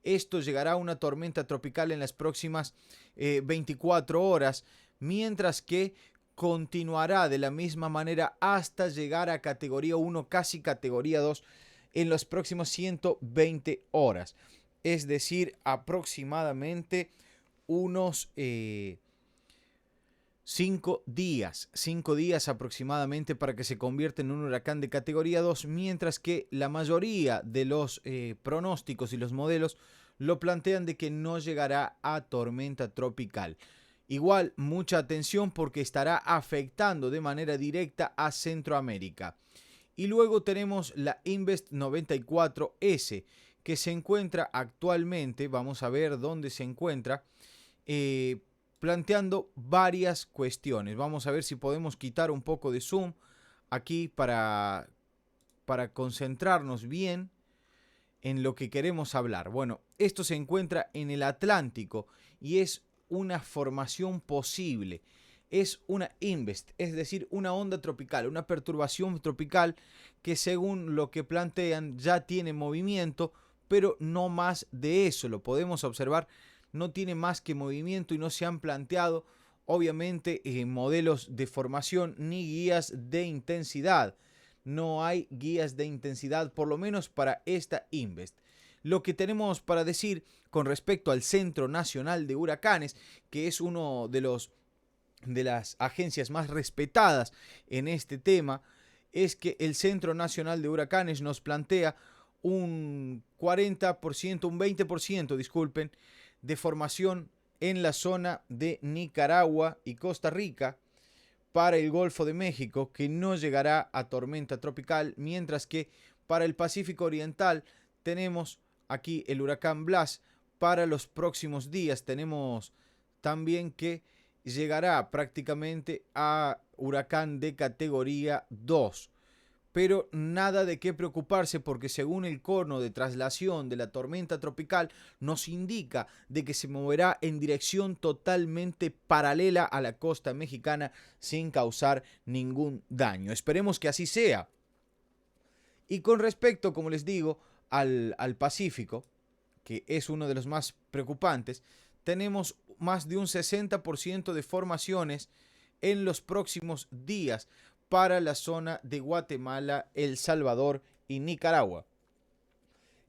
[SPEAKER 1] Esto llegará a una tormenta tropical en las próximas 24 horas, mientras que continuará de la misma manera hasta llegar a categoría 1, casi categoría 2, en los próximos 120 horas. Es decir, aproximadamente unos 5 días aproximadamente para que se convierta en un huracán de categoría 2, mientras que la mayoría de los pronósticos y los modelos lo plantean de que no llegará a tormenta tropical. Igual, mucha atención porque estará afectando de manera directa a Centroamérica. Y luego tenemos la Invest 94S, que se encuentra actualmente, vamos a ver dónde se encuentra, planteando varias cuestiones. Vamos a ver si podemos quitar un poco de zoom aquí para concentrarnos bien en lo que queremos hablar. Bueno, esto se encuentra en el Atlántico y es una formación posible. Es una Invest, es decir, una onda tropical, una perturbación tropical que según lo que plantean ya tiene movimiento, pero no más de eso. Lo podemos observar, no tiene más que movimiento y no se han planteado obviamente modelos de formación ni guías de intensidad. No hay guías de intensidad, por lo menos para esta Invest. Lo que tenemos para decir con respecto al Centro Nacional de Huracanes, que es uno de las agencias más respetadas en este tema, es que el Centro Nacional de Huracanes nos plantea un 40%, un 20%, disculpen, de formación en la zona de Nicaragua y Costa Rica para el Golfo de México, que no llegará a tormenta tropical, mientras que para el Pacífico Oriental tenemos aquí el huracán Blas. Para los próximos días tenemos también que llegará prácticamente a huracán de categoría 2. Pero nada de qué preocuparse, porque según el cono de traslación de la tormenta tropical nos indica de que se moverá en dirección totalmente paralela a la costa mexicana sin causar ningún daño. Esperemos que así sea. Y con respecto, como les digo, al Pacífico, que es uno de los más preocupantes, tenemos más de un 60% de formaciones en los próximos días para la zona de Guatemala, El Salvador y Nicaragua.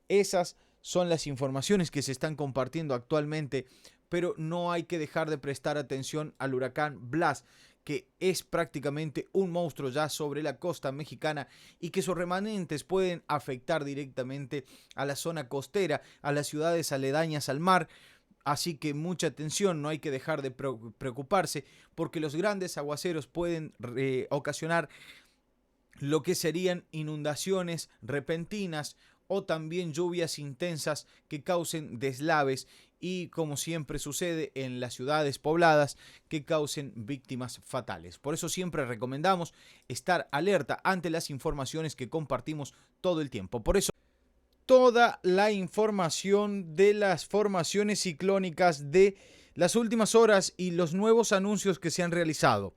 [SPEAKER 1] Esas son las informaciones que se están compartiendo actualmente, pero no hay que dejar de prestar atención al huracán Blas, que es prácticamente un monstruo ya sobre la costa mexicana y que sus remanentes pueden afectar directamente a la zona costera, a las ciudades aledañas al mar. Así que mucha atención, no hay que dejar de preocuparse porque los grandes aguaceros pueden ocasionar lo que serían inundaciones repentinas o también lluvias intensas que causen deslaves y, como siempre sucede en las ciudades pobladas, que causen víctimas fatales. Por eso siempre recomendamos estar alerta ante las informaciones que compartimos todo el tiempo. Por eso toda la información de las formaciones ciclónicas de las últimas horas y los nuevos anuncios que se han realizado.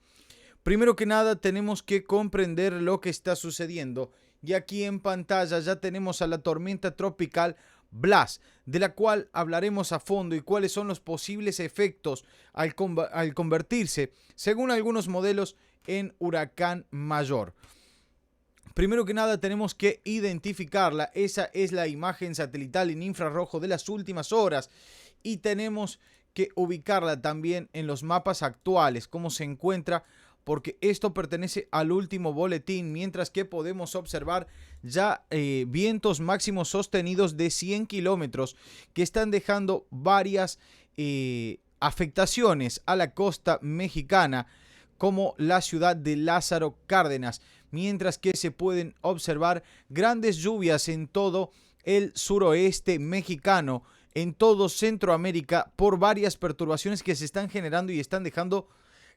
[SPEAKER 1] Primero que nada, tenemos que comprender lo que está sucediendo. Y aquí en pantalla ya tenemos a la tormenta tropical Blas, de la cual hablaremos a fondo y cuáles son los posibles efectos al convertirse, según algunos modelos, en huracán mayor. Primero que nada tenemos que identificarla. Esa es la imagen satelital en infrarrojo de las últimas horas. Y tenemos que ubicarla también en los mapas actuales, cómo se encuentra, porque esto pertenece al último boletín, mientras que podemos observar ya vientos máximos sostenidos de 100 kilómetros que están dejando varias afectaciones a la costa mexicana, como la ciudad de Lázaro Cárdenas, mientras que se pueden observar grandes lluvias en todo el suroeste mexicano, en todo Centroamérica, por varias perturbaciones que se están generando y están dejando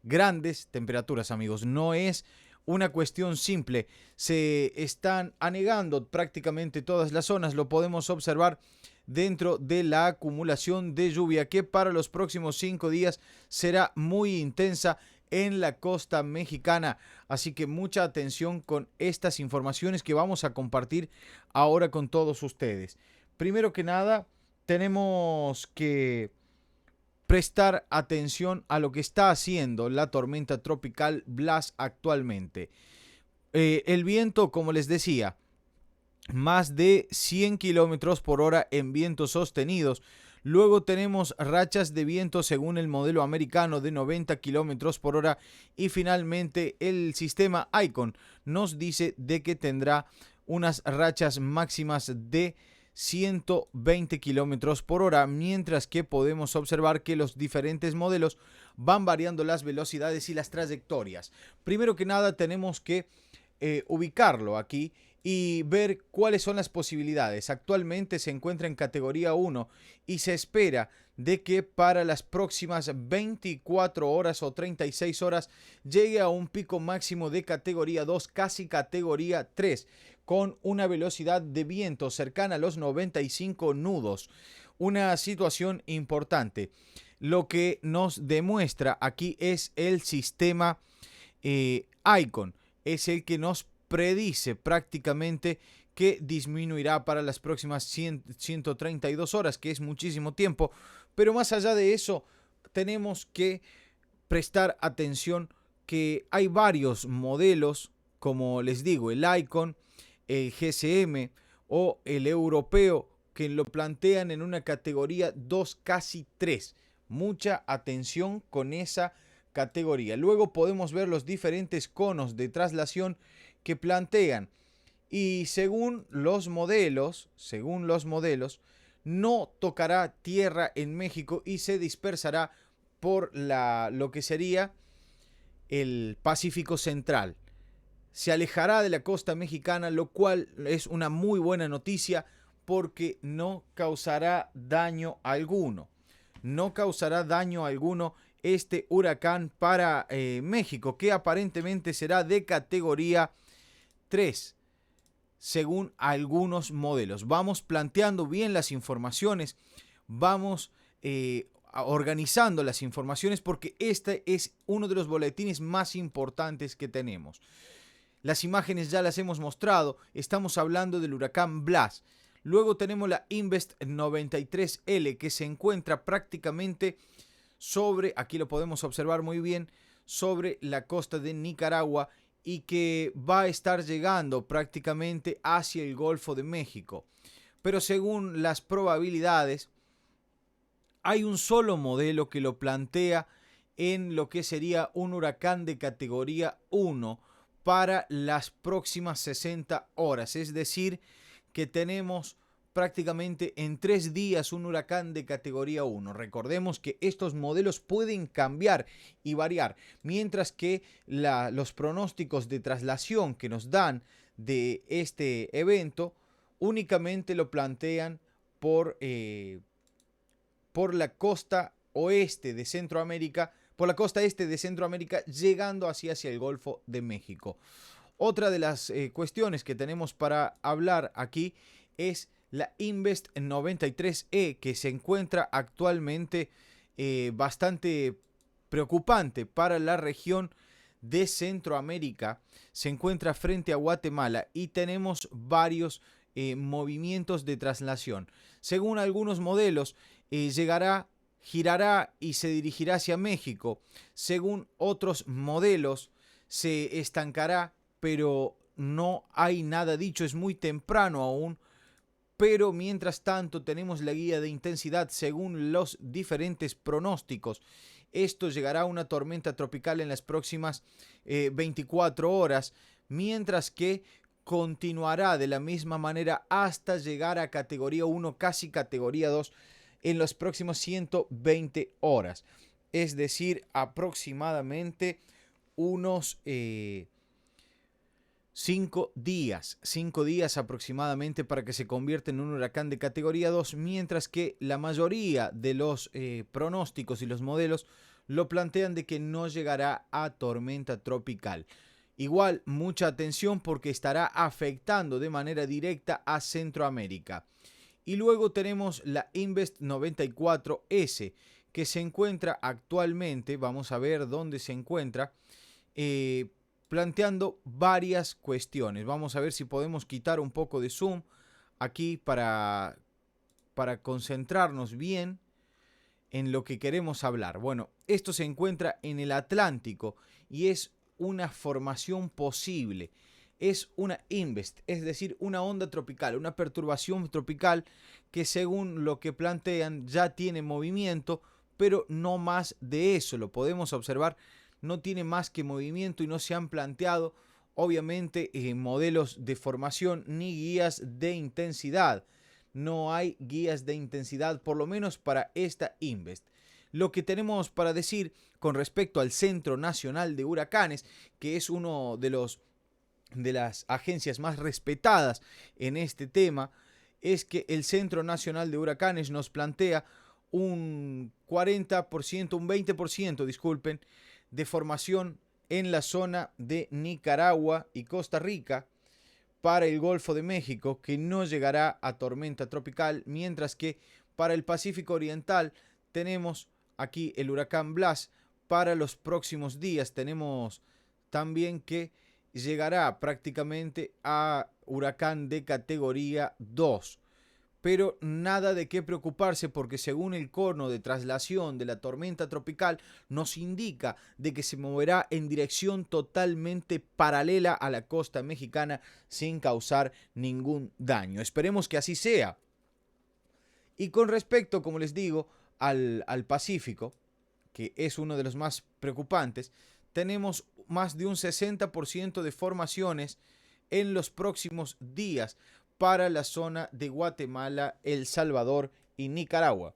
[SPEAKER 1] grandes temperaturas, amigos. No es una cuestión simple. Se están anegando prácticamente todas las zonas. Lo podemos observar dentro de la acumulación de lluvia que para los próximos 5 días será muy intensa en la costa mexicana. Así que mucha atención con estas informaciones que vamos a compartir ahora con todos ustedes. Primero que nada, tenemos que prestar atención a lo que está haciendo la tormenta tropical Blas actualmente. El viento, como les decía, más de 100 kilómetros por hora en vientos sostenidos. Luego tenemos rachas de viento según el modelo americano de 90 kilómetros por hora. Y finalmente el sistema Icon nos dice de que tendrá unas rachas máximas de 120 kilómetros por hora, mientras que podemos observar que los diferentes modelos van variando las velocidades y las trayectorias. Primero que nada tenemos que ubicarlo aquí y ver cuáles son las posibilidades. Actualmente se encuentra en categoría 1 y se espera de que para las próximas 24 horas o 36 horas llegue a un pico máximo de categoría 2, casi categoría 3, con una velocidad de viento cercana a los 95 nudos. Una situación importante. Lo que nos demuestra aquí es el sistema Icon. Es el que nos predice prácticamente que disminuirá para las próximas 132 horas, que es muchísimo tiempo. Pero más allá de eso, tenemos que prestar atención que hay varios modelos, como les digo, el Icon, el GSM o el europeo, que lo plantean en una categoría 2, casi 3. Mucha atención con esa categoría. Luego podemos ver los diferentes conos de traslación que plantean, y según los modelos, no tocará tierra en México y se dispersará por lo que sería el Pacífico Central. Se alejará de la costa mexicana, lo cual es una muy buena noticia porque no causará daño alguno. No causará daño alguno este huracán para México, que aparentemente será de categoría 3, según algunos modelos. Vamos planteando bien las informaciones, vamos organizando las informaciones, porque este es uno de los boletines más importantes que tenemos. Las imágenes ya las hemos mostrado. Estamos hablando del huracán Blas. Luego tenemos la Invest 93L, que se encuentra prácticamente sobre, aquí lo podemos observar muy bien, sobre la costa de Nicaragua, y que va a estar llegando prácticamente hacia el Golfo de México. Pero según las probabilidades, hay un solo modelo que lo plantea en lo que sería un huracán de categoría 1 para las próximas 60 horas. Es decir, que tenemos prácticamente en 3 días un huracán de categoría 1. Recordemos que estos modelos pueden cambiar y variar, mientras que los pronósticos de traslación que nos dan de este evento únicamente lo plantean por la costa oeste de Centroamérica, por la costa este de Centroamérica, llegando hacia el Golfo de México. Otra de las cuestiones que tenemos para hablar aquí es la Invest 93E, que se encuentra actualmente bastante preocupante para la región de Centroamérica. Se encuentra frente a Guatemala y tenemos varios movimientos de traslación. Según algunos modelos, girará y se dirigirá hacia México. Según otros modelos, se estancará, pero no hay nada dicho, es muy temprano aún. Pero mientras tanto tenemos la guía de intensidad según los diferentes pronósticos. Esto llegará a una tormenta tropical en las próximas 24 horas, mientras que continuará de la misma manera hasta llegar a categoría 1, casi categoría 2, en los próximos 120 horas. Es decir, aproximadamente unos 5 días aproximadamente para que se convierta en un huracán de categoría 2, mientras que la mayoría de los pronósticos y los modelos lo plantean de que no llegará a tormenta tropical. Igual, mucha atención porque estará afectando de manera directa a Centroamérica. Y luego tenemos la Invest 94S, que se encuentra actualmente, vamos a ver dónde se encuentra, planteando varias cuestiones. Vamos a ver si podemos quitar un poco de zoom aquí para concentrarnos bien en lo que queremos hablar. Bueno, esto se encuentra en el Atlántico y es una formación posible. Es una Invest, es decir, una onda tropical, una perturbación tropical que según lo que plantean ya tiene movimiento, pero no más de eso. Lo podemos observar, no tiene más que movimiento y no se han planteado obviamente modelos de formación ni guías de intensidad. No hay guías de intensidad, por lo menos para esta Invest. Lo que tenemos para decir con respecto al Centro Nacional de Huracanes, que es uno de las agencias más respetadas en este tema, es que el Centro Nacional de Huracanes nos plantea un 40%, un 20%, disculpen, de formación en la zona de Nicaragua y Costa Rica para el Golfo de México, que no llegará a tormenta tropical, mientras que para el Pacífico Oriental tenemos aquí el huracán Blas. Para los próximos días tenemos también que llegará prácticamente a huracán de categoría 2. Pero nada de qué preocuparse porque según el cono de traslación de la tormenta tropical nos indica de que se moverá en dirección totalmente paralela a la costa mexicana sin causar ningún daño. Esperemos que así sea. Y con respecto, como les digo, al Pacífico, que es uno de los más preocupantes, tenemos más de un 60% de formaciones en los próximos días para la zona de Guatemala, El Salvador y Nicaragua.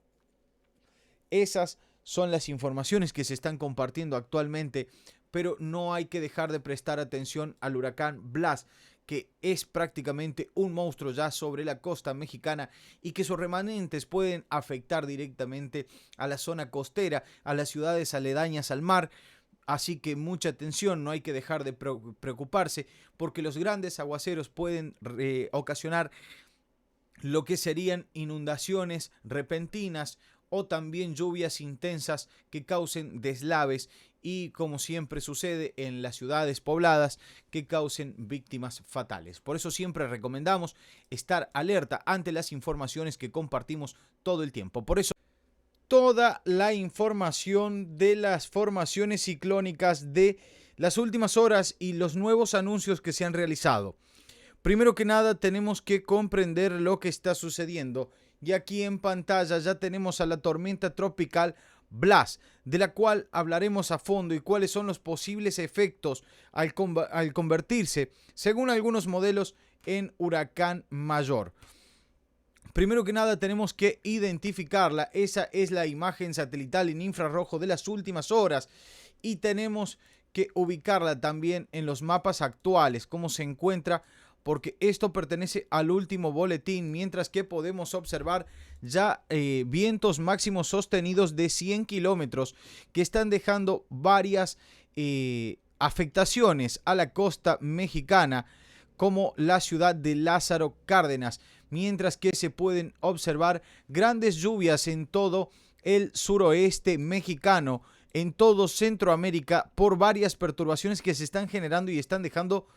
[SPEAKER 1] Esas son las informaciones que se están compartiendo actualmente, pero no hay que dejar de prestar atención al huracán Blas, que es prácticamente un monstruo ya sobre la costa mexicana y que sus remanentes pueden afectar directamente a la zona costera, a las ciudades aledañas al mar. Así que mucha atención, no hay que dejar de preocuparse porque los grandes aguaceros pueden ocasionar lo que serían inundaciones repentinas o también lluvias intensas que causen deslaves y, como siempre sucede en las ciudades pobladas, que causen víctimas fatales. Por eso siempre recomendamos estar alerta ante las informaciones que compartimos todo el tiempo. Por eso toda la información de las formaciones ciclónicas de las últimas horas y los nuevos anuncios que se han realizado. Primero que nada tenemos que comprender lo que está sucediendo y aquí en pantalla ya tenemos a la tormenta tropical Blas, de la cual hablaremos a fondo y cuáles son los posibles efectos al convertirse, según algunos modelos, en huracán mayor. Primero que nada tenemos que identificarla. Esa es la imagen satelital en infrarrojo de las últimas horas y tenemos que ubicarla también en los mapas actuales, cómo se encuentra, porque esto pertenece al último boletín, mientras que podemos observar ya vientos máximos sostenidos de 100 kilómetros que están dejando varias afectaciones a la costa mexicana, como la ciudad de Lázaro Cárdenas, mientras que se pueden observar grandes lluvias en todo el suroeste mexicano, en todo Centroamérica, por varias perturbaciones que se están generando y están dejando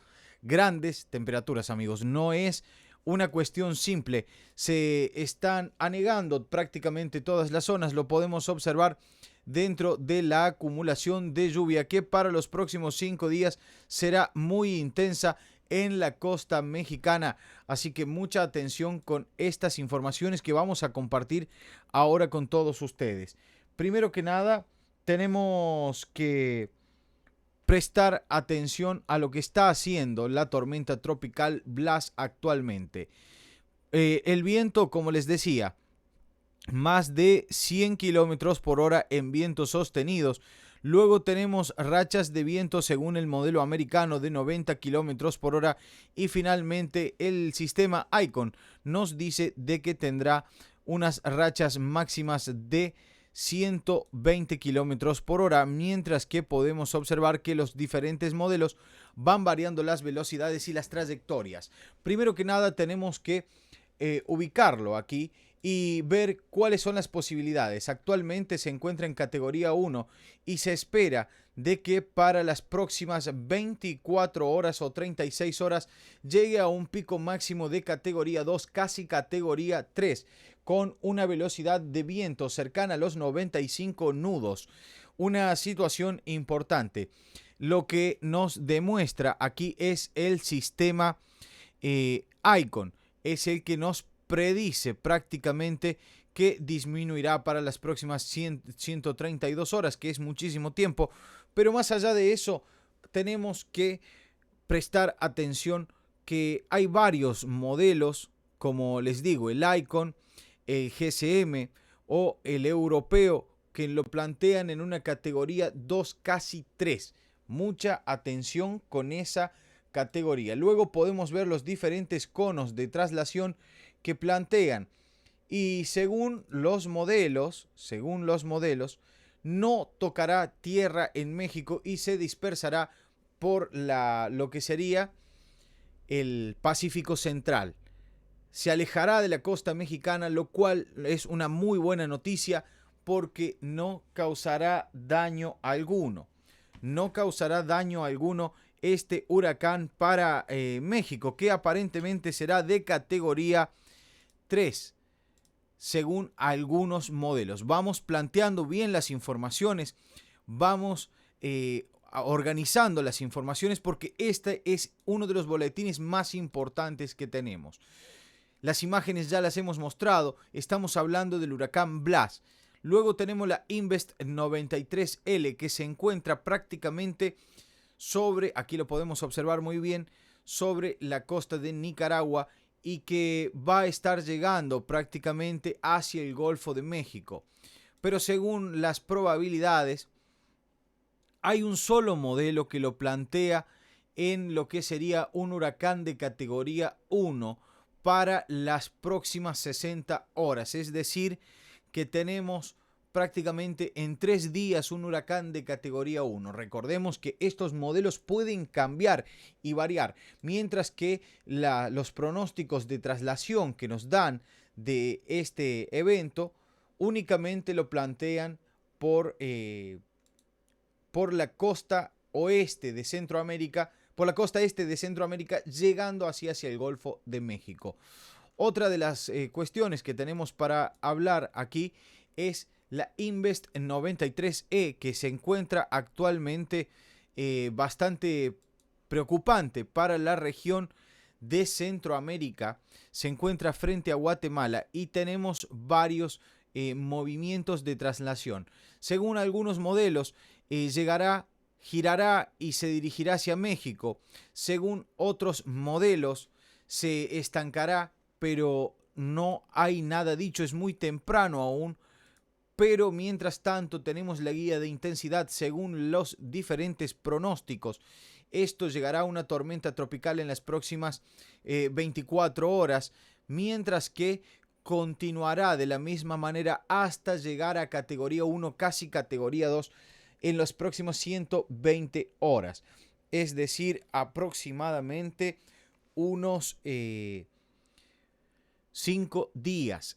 [SPEAKER 1] grandes temperaturas, amigos. No es una cuestión simple. Se están anegando prácticamente todas las zonas. Lo podemos observar dentro de la acumulación de lluvia que para los próximos 5 días será muy intensa en la costa mexicana. Así que mucha atención con estas informaciones que vamos a compartir ahora con todos ustedes. Primero que nada, tenemos que prestar atención a lo que está haciendo la tormenta tropical Blas actualmente. El viento, como les decía, más de 100 kilómetros por hora en vientos sostenidos. Luego tenemos rachas de viento según el modelo americano de 90 kilómetros por hora. Y finalmente el sistema Icon nos dice de que tendrá unas rachas máximas de 120 kilómetros por hora, mientras que podemos observar que los diferentes modelos van variando las velocidades y las trayectorias. Primero que nada tenemos que ubicarlo aquí y ver cuáles son las posibilidades. Actualmente se encuentra en categoría 1 y se espera de que para las próximas 24 horas o 36 horas llegue a un pico máximo de categoría 2, casi categoría 3, con una velocidad de viento cercana a los 95 nudos. Una situación importante. Lo que nos demuestra aquí es el sistema Icon. Es el que nos predice prácticamente que disminuirá para las próximas 132 horas, que es muchísimo tiempo. Pero más allá de eso, tenemos que prestar atención que hay varios modelos, como les digo, el Icon, el GSM o el europeo, que lo plantean en una categoría 2, casi 3. Mucha atención con esa categoría. Luego podemos ver los diferentes conos de traslación que plantean, y según los modelos, no tocará tierra en México y se dispersará por lo que sería el Pacífico Central. Se alejará de la costa mexicana, lo cual es una muy buena noticia porque no causará daño alguno. No causará daño alguno este huracán para México, que aparentemente será de categoría 3, según algunos modelos. Vamos planteando bien las informaciones, vamos organizando las informaciones, porque este es uno de los boletines más importantes que tenemos. Las imágenes ya las hemos mostrado, estamos hablando del huracán Blas. Luego tenemos la Invest 93L, que se encuentra prácticamente sobre, aquí lo podemos observar muy bien, sobre la costa de Nicaragua, y que va a estar llegando prácticamente hacia el Golfo de México. Pero según las probabilidades, hay un solo modelo que lo plantea en lo que sería un huracán de categoría 1 para las próximas 60 horas. Es decir, que tenemos prácticamente en 3 días un huracán de categoría 1. Recordemos que estos modelos pueden cambiar y variar, mientras que los pronósticos de traslación que nos dan de este evento únicamente lo plantean por la costa oeste de Centroamérica, por la costa este de Centroamérica, llegando hacia el Golfo de México. Otra de las cuestiones que tenemos para hablar aquí es la Invest 93E, que se encuentra actualmente bastante preocupante para la región de Centroamérica. Se encuentra frente a Guatemala y tenemos varios movimientos de traslación. Según algunos modelos, girará y se dirigirá hacia México. Según otros modelos, se estancará, pero no hay nada dicho, es muy temprano aún. Pero mientras tanto tenemos la guía de intensidad según los diferentes pronósticos. Esto llegará a una tormenta tropical en las próximas 24 horas, mientras que continuará de la misma manera hasta llegar a categoría 1, casi categoría 2, en las próximas 120 horas. Es decir, aproximadamente unos 5 días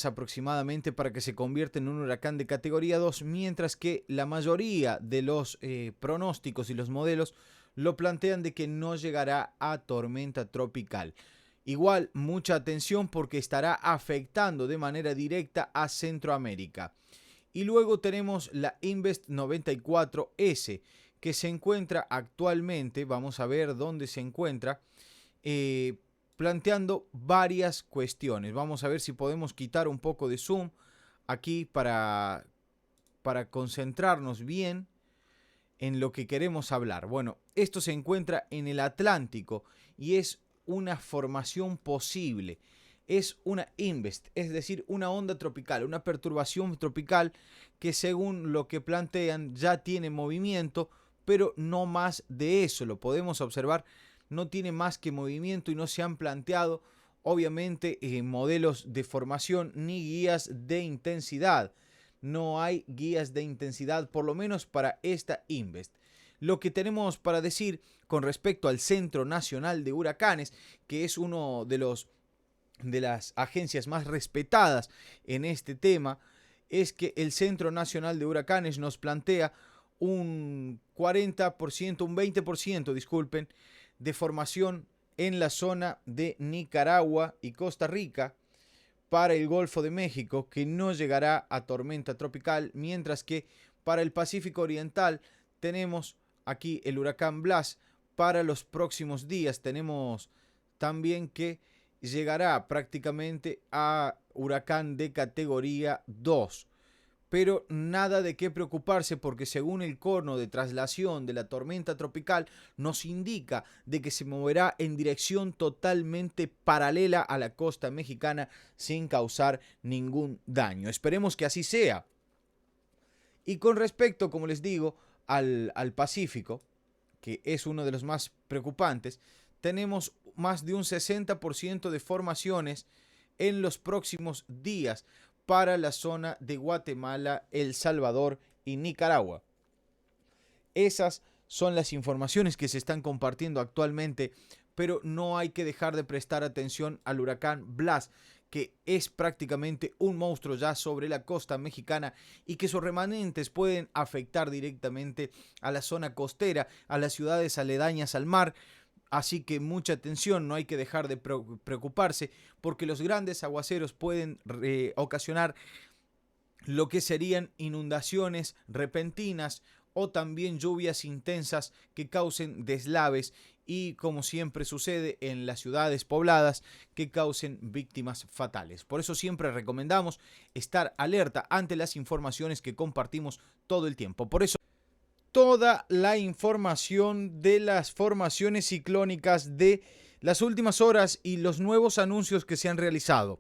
[SPEAKER 1] aproximadamente para que se convierta en un huracán de categoría 2, mientras que la mayoría de los pronósticos y los modelos lo plantean de que no llegará a tormenta tropical. Igual, mucha atención porque estará afectando de manera directa a Centroamérica. Y luego tenemos la Invest 94S, que se encuentra actualmente, vamos a ver dónde se encuentra, planteando varias cuestiones. Vamos a ver si podemos quitar un poco de zoom aquí para concentrarnos bien en lo que queremos hablar. Bueno, esto se encuentra en el Atlántico y es una formación posible. Es una Invest, es decir, una onda tropical, una perturbación tropical que según lo que plantean ya tiene movimiento, pero no más de eso. Lo podemos observar, no tiene más que movimiento y no se han planteado obviamente modelos de formación ni guías de intensidad. No hay guías de intensidad, por lo menos para esta Invest. Lo que tenemos para decir con respecto al Centro Nacional de Huracanes, que es uno de las agencias más respetadas en este tema, es que el Centro Nacional de Huracanes nos plantea un 40%, un 20%, disculpen, de formación en la zona de Nicaragua y Costa Rica para el Golfo de México, que no llegará a tormenta tropical, mientras que para el Pacífico Oriental tenemos aquí el huracán Blas. Para los próximos días tenemos también que llegará prácticamente a huracán de categoría 2. Pero nada de qué preocuparse porque según el cono de traslación de la tormenta tropical nos indica de que se moverá en dirección totalmente paralela a la costa mexicana sin causar ningún daño. Esperemos que así sea. Y con respecto, como les digo, al Pacífico, que es uno de los más preocupantes, tenemos más de un 60% de formaciones en los próximos días para la zona de Guatemala, El Salvador y Nicaragua. Esas son las informaciones que se están compartiendo actualmente, pero no hay que dejar de prestar atención al huracán Blas, que es prácticamente un monstruo ya sobre la costa mexicana y que sus remanentes pueden afectar directamente a la zona costera, a las ciudades aledañas al mar. Así que mucha atención, no hay que dejar de preocuparse porque los grandes aguaceros pueden ocasionar lo que serían inundaciones repentinas o también lluvias intensas que causen deslaves y, como siempre sucede en las ciudades pobladas, que causen víctimas fatales. Por eso siempre recomendamos estar alerta ante las informaciones que compartimos todo el tiempo. Por eso toda la información de las formaciones ciclónicas de las últimas horas y los nuevos anuncios que se han realizado.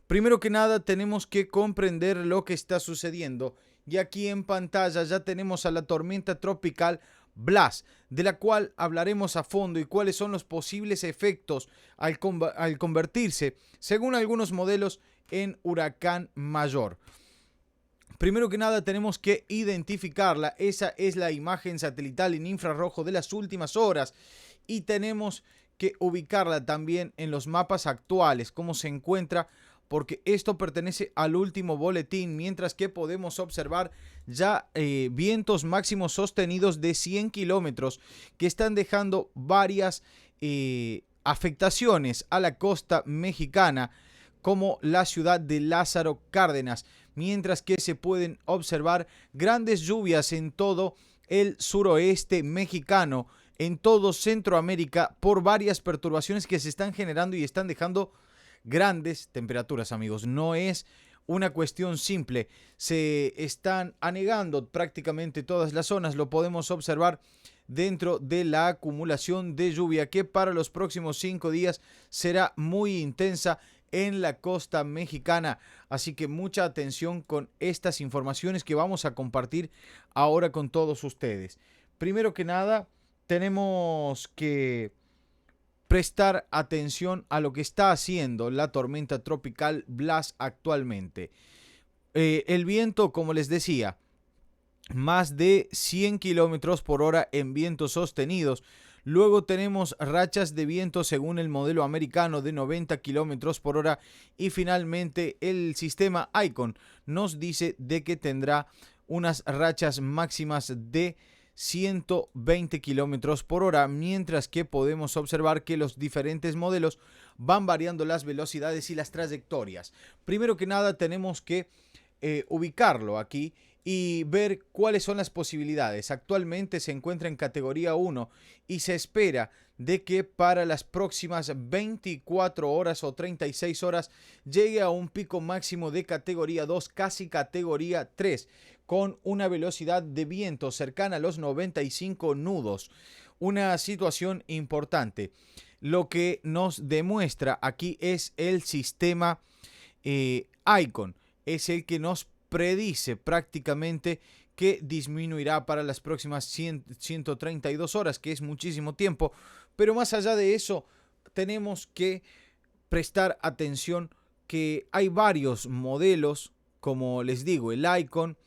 [SPEAKER 1] Primero que nada tenemos que comprender lo que está sucediendo y aquí en pantalla ya tenemos a la tormenta tropical Blas, de la cual hablaremos a fondo y cuáles son los posibles efectos al convertirse, según algunos modelos, en huracán mayor. Primero que nada tenemos que identificarla. Esa es la imagen satelital en infrarrojo de las últimas horas y tenemos que ubicarla también en los mapas actuales, cómo se encuentra, porque esto pertenece al último boletín, mientras que podemos observar ya vientos máximos sostenidos de 100 kilómetros que están dejando varias afectaciones a la costa mexicana, como la ciudad de Lázaro Cárdenas, mientras que se pueden observar grandes lluvias en todo el suroeste mexicano, en todo Centroamérica, por varias perturbaciones que se están generando y están dejando grandes temperaturas, amigos. No es una cuestión simple. Se están anegando prácticamente todas las zonas. Lo podemos observar dentro de la acumulación de lluvia que para los próximos 5 días será muy intensa en la costa mexicana. Así que mucha atención con estas informaciones que vamos a compartir ahora con todos ustedes. Primero que nada, tenemos que prestar atención a lo que está haciendo la tormenta tropical Blas actualmente. El viento, como les decía, más de 100 kilómetros por hora en vientos sostenidos. Luego tenemos rachas de viento según el modelo americano de 90 kilómetros por hora. Y finalmente el sistema Icon nos dice de que tendrá unas rachas máximas de 120 kilómetros por hora, mientras que podemos observar que los diferentes modelos van variando las velocidades y las trayectorias. Primero que nada tenemos que ubicarlo aquí y ver cuáles son las posibilidades. Actualmente se encuentra en categoría 1 y se espera de que para las próximas 24 horas o 36 horas llegue a un pico máximo de categoría 2, casi categoría 3, con una velocidad de viento cercana a los 95 nudos. Una situación importante. Lo que nos demuestra aquí es el sistema Icon. Es el que nos predice prácticamente que disminuirá para las próximas 132 horas, que es muchísimo tiempo. Pero más allá de eso, tenemos que prestar atención que hay varios modelos, como les digo, el Icon,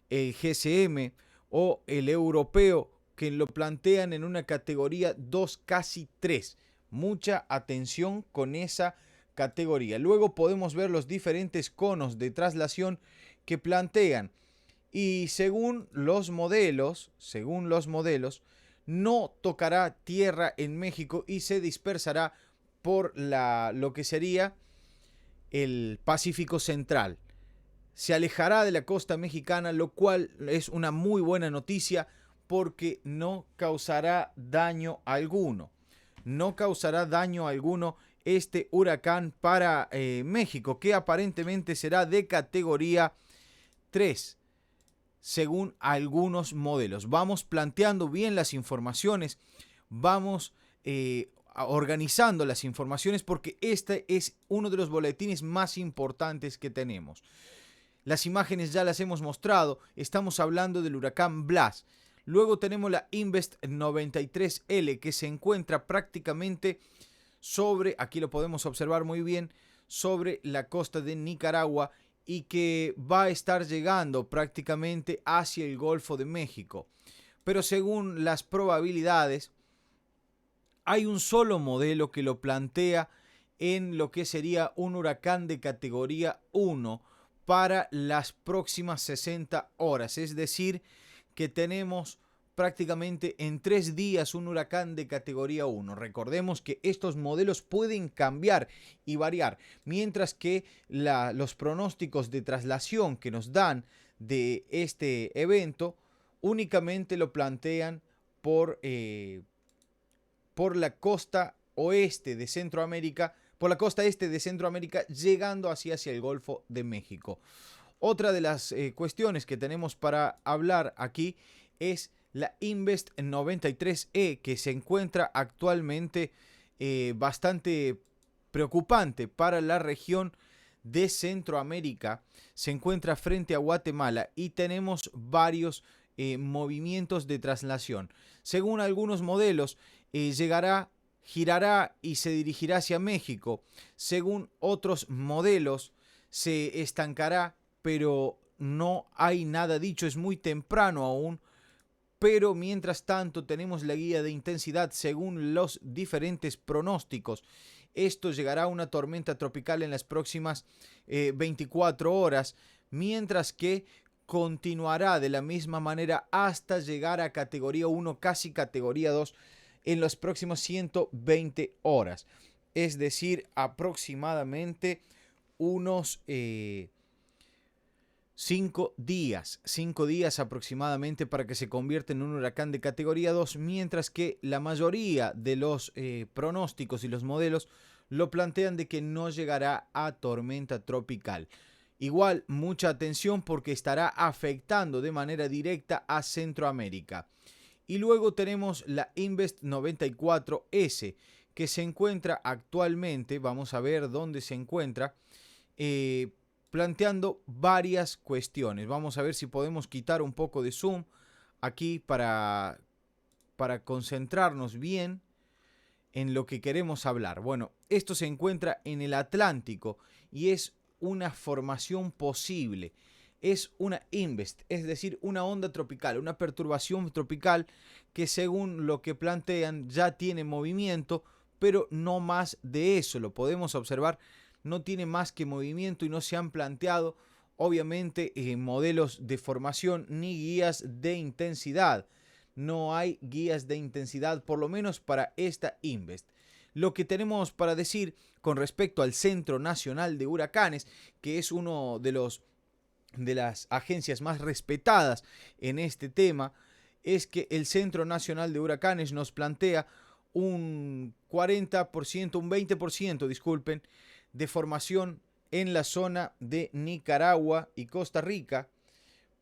[SPEAKER 1] el GSM o el europeo, que lo plantean en una categoría 2, casi 3. Mucha atención con esa categoría. Luego podemos ver los diferentes conos de traslación que plantean, y según los modelos, no tocará tierra en México y se dispersará por lo que sería el Pacífico Central. Se alejará de la costa mexicana, lo cual es una muy buena noticia porque no causará daño alguno. No causará daño alguno este huracán para México, que aparentemente será de categoría 3, según algunos modelos. Vamos planteando bien las informaciones, vamos organizando las informaciones, porque este es uno de los boletines más importantes que tenemos. Las imágenes ya las hemos mostrado, estamos hablando del huracán Blas. Luego tenemos la Invest 93L, que se encuentra prácticamente sobre, aquí lo podemos observar muy bien, sobre la costa de Nicaragua, y que va a estar llegando prácticamente hacia el Golfo de México. Pero según las probabilidades, hay un solo modelo que lo plantea en lo que sería un huracán de categoría 1 para las próximas 60 horas. Es decir, que tenemos prácticamente en 3 días un huracán de categoría 1. Recordemos que estos modelos pueden cambiar y variar, mientras que los pronósticos de traslación que nos dan de este evento únicamente lo plantean por la costa oeste de Centroamérica, por la costa este de Centroamérica, llegando hacia el Golfo de México. Otra de las cuestiones que tenemos para hablar aquí es la Invest 93E, que se encuentra actualmente bastante preocupante para la región de Centroamérica. Se encuentra frente a Guatemala y tenemos varios movimientos de traslación. Según algunos modelos, girará y se dirigirá hacia México. Según otros modelos, se estancará, pero no hay nada dicho, es muy temprano aún. Pero mientras tanto tenemos la guía de intensidad según los diferentes pronósticos. Esto llegará a una tormenta tropical en las próximas 24 horas, mientras que continuará de la misma manera hasta llegar a categoría 1, casi categoría 2, en las próximas 120 horas. Es decir, aproximadamente unos 5 días aproximadamente para que se convierta en un huracán de categoría 2, mientras que la mayoría de los pronósticos y los modelos lo plantean de que no llegará a tormenta tropical. Igual, mucha atención porque estará afectando de manera directa a Centroamérica. Y luego tenemos la Invest 94S, que se encuentra actualmente, vamos a ver dónde se encuentra, planteando varias cuestiones. Vamos a ver si podemos quitar un poco de zoom aquí para concentrarnos bien en lo que queremos hablar. Bueno, esto se encuentra en el Atlántico y es una formación posible. Es una invest, es decir, una onda tropical, una perturbación tropical que según lo que plantean ya tiene movimiento, pero no más de eso. Lo podemos observar, no tiene más que movimiento y no se han planteado obviamente modelos de formación ni guías de intensidad. No hay guías de intensidad, por lo menos para esta invest. Lo que tenemos para decir con respecto al Centro Nacional de Huracanes, que es uno de las agencias más respetadas en este tema, es que el Centro Nacional de Huracanes nos plantea un 40%, un 20%, disculpen, de formación en la zona de Nicaragua y Costa Rica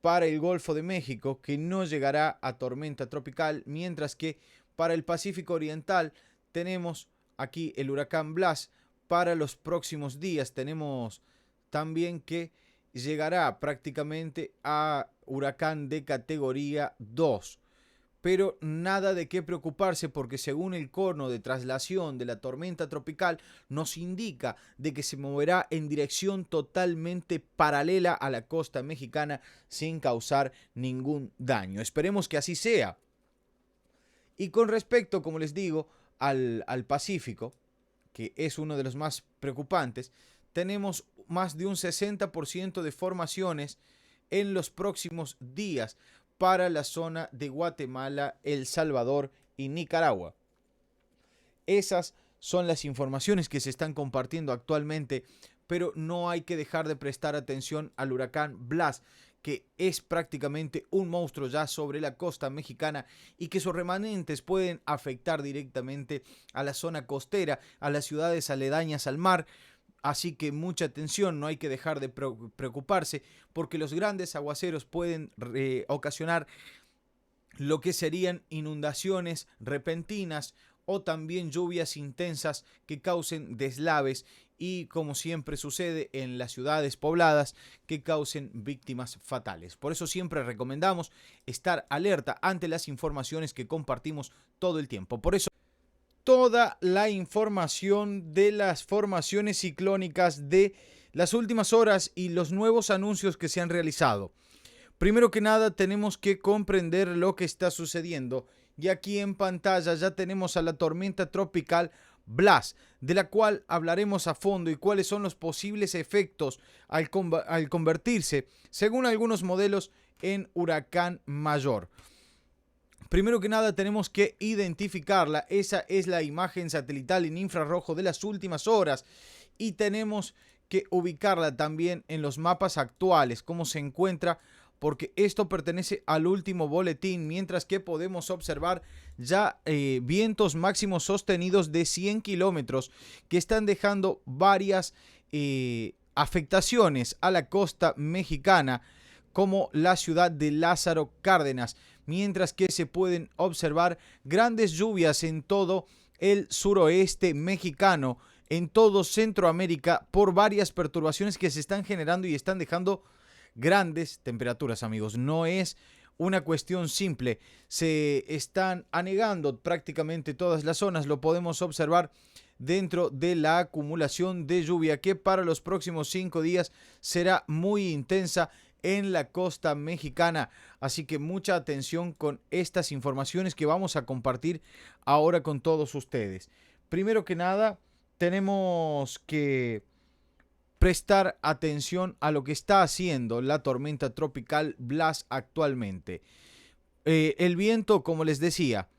[SPEAKER 1] para el Golfo de México, que no llegará a tormenta tropical, mientras que para el Pacífico Oriental tenemos aquí el huracán Blas. Para los próximos días tenemos también que llegará prácticamente a huracán de categoría 2. Pero nada de qué preocuparse porque según el cono de traslación de la tormenta tropical nos indica de que se moverá en dirección totalmente paralela a la costa mexicana sin causar ningún daño. Esperemos que así sea. Y con respecto, como les digo, al Pacífico, que es uno de los más preocupantes, tenemos más de un 60% de formaciones en los próximos días para la zona de Guatemala, El Salvador y Nicaragua. Esas son las informaciones que se están compartiendo actualmente, pero no hay que dejar de prestar atención al huracán Blas, que es prácticamente un monstruo ya sobre la costa mexicana y que sus remanentes pueden afectar directamente a la zona costera, a las ciudades aledañas al mar. Así que mucha atención, no hay que dejar de preocuparse porque los grandes aguaceros pueden ocasionar lo que serían inundaciones repentinas o también lluvias intensas que causen deslaves y, como siempre sucede en las ciudades pobladas, que causen víctimas fatales. Por eso siempre recomendamos estar alerta ante las informaciones que compartimos todo el tiempo. Por eso toda la información de las formaciones ciclónicas de las últimas horas y los nuevos anuncios que se han realizado. Primero que nada tenemos que comprender lo que está sucediendo y aquí en pantalla ya tenemos a la tormenta tropical Blas, de la cual hablaremos a fondo y cuáles son los posibles efectos al convertirse, según algunos modelos, en huracán mayor. Primero que nada tenemos que identificarla. Esa es la imagen satelital en infrarrojo de las últimas horas y tenemos que ubicarla también en los mapas actuales, cómo se encuentra, porque esto pertenece al último boletín, mientras que podemos observar ya vientos máximos sostenidos de 100 kilómetros que están dejando varias afectaciones a la costa mexicana, como la ciudad de Lázaro Cárdenas, mientras que se pueden observar grandes lluvias en todo el suroeste mexicano, en todo Centroamérica, por varias perturbaciones que se están generando y están dejando grandes temperaturas, amigos. No es una cuestión simple, se están anegando prácticamente todas las zonas, lo podemos observar dentro de la acumulación de lluvia que para los próximos 5 días será muy intensa en la costa mexicana. Así que mucha atención con estas informaciones que vamos a compartir ahora con todos ustedes. Primero que nada, tenemos que prestar atención a lo que está haciendo la tormenta tropical Blas actualmente. El viento, como les decía,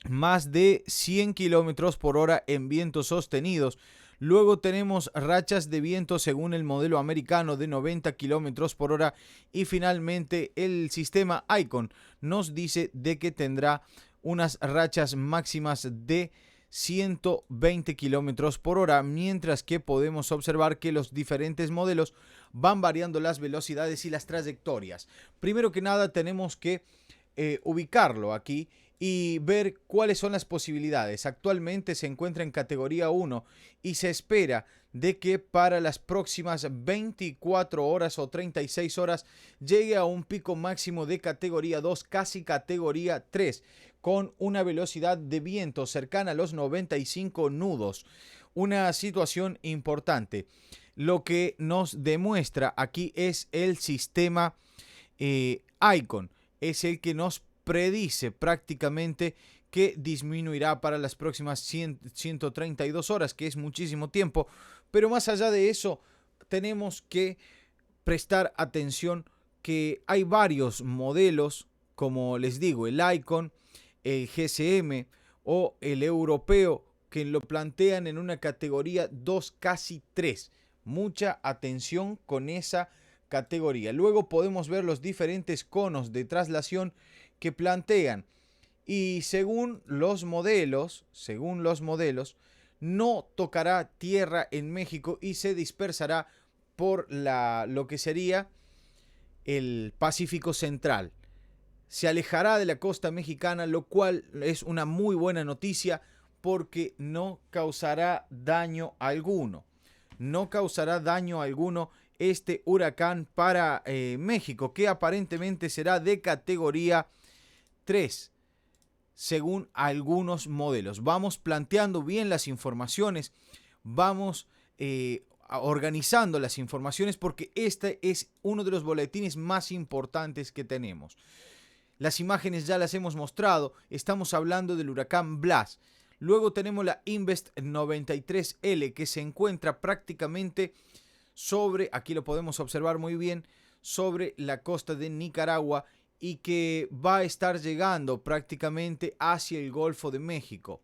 [SPEAKER 1] más de 100 kilómetros por hora en vientos sostenidos. Luego tenemos rachas de viento según el modelo americano de 90 kilómetros por hora y finalmente el sistema Icon nos dice de que tendrá unas rachas máximas de 120 kilómetros por hora, mientras que podemos observar que los diferentes modelos van variando las velocidades y las trayectorias. Primero que nada tenemos que ubicarlo aquí y ver cuáles son las posibilidades. Actualmente se encuentra en categoría 1 y se espera de que para las próximas 24 horas o 36 horas llegue a un pico máximo de categoría 2, casi categoría 3, con una velocidad de viento cercana a los 95 nudos. Una situación importante. Lo que nos demuestra aquí es el sistema Icon. Es el que nos predice prácticamente que disminuirá para las próximas 132 horas, que es muchísimo tiempo. Pero más allá de eso, tenemos que prestar atención que hay varios modelos, como les digo, el Icon, el GSM o el europeo, que lo plantean en una categoría 2, casi 3. Mucha atención con esa categoría. Luego podemos ver los diferentes conos de traslación que plantean, y según los modelos, no tocará tierra en México y se dispersará por lo que sería el Pacífico Central. Se alejará de la costa mexicana, lo cual es una muy buena noticia porque no causará daño alguno. No causará daño alguno este huracán para México, que aparentemente será de categoría 3, según algunos modelos. Vamos planteando bien las informaciones, vamos organizando las informaciones, porque este es uno de los boletines más importantes que tenemos. Las imágenes ya las hemos mostrado, estamos hablando del huracán Blas. Luego tenemos la Invest 93L, que se encuentra prácticamente sobre, aquí lo podemos observar muy bien, sobre la costa de Nicaragua, y que va a estar llegando prácticamente hacia el Golfo de México.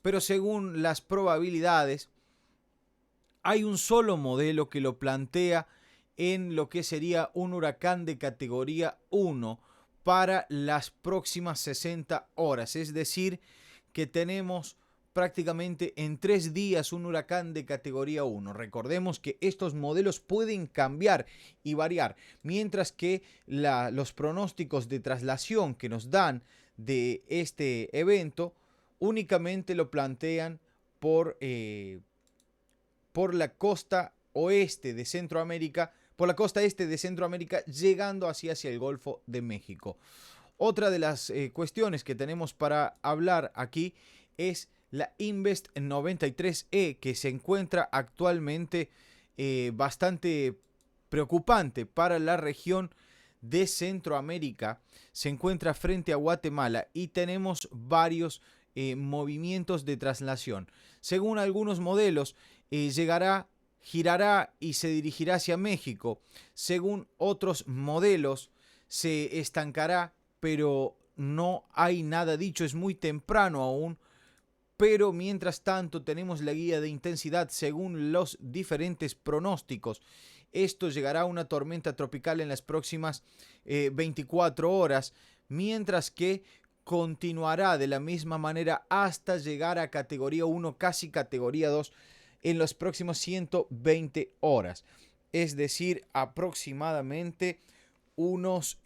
[SPEAKER 1] Pero según las probabilidades, hay un solo modelo que lo plantea en lo que sería un huracán de categoría 1 para las próximas 60 horas. Es decir, que tenemos prácticamente en 3 días un huracán de categoría 1. Recordemos que estos modelos pueden cambiar y variar, mientras que los pronósticos de traslación que nos dan de este evento únicamente lo plantean por la costa oeste de Centroamérica, por la costa este de Centroamérica, llegando hacia el Golfo de México. Otra de las cuestiones que tenemos para hablar aquí es la Invest 93E, que se encuentra actualmente bastante preocupante para la región de Centroamérica. Se encuentra frente a Guatemala y tenemos varios movimientos de traslación. Según algunos modelos, girará y se dirigirá hacia México. Según otros modelos, se estancará, pero no hay nada dicho, es muy temprano aún. Pero mientras tanto tenemos la guía de intensidad según los diferentes pronósticos. Esto llegará a una tormenta tropical en las próximas 24 horas, mientras que continuará de la misma manera hasta llegar a categoría 1, casi categoría 2, en las próximas 120 horas. Es decir, aproximadamente unos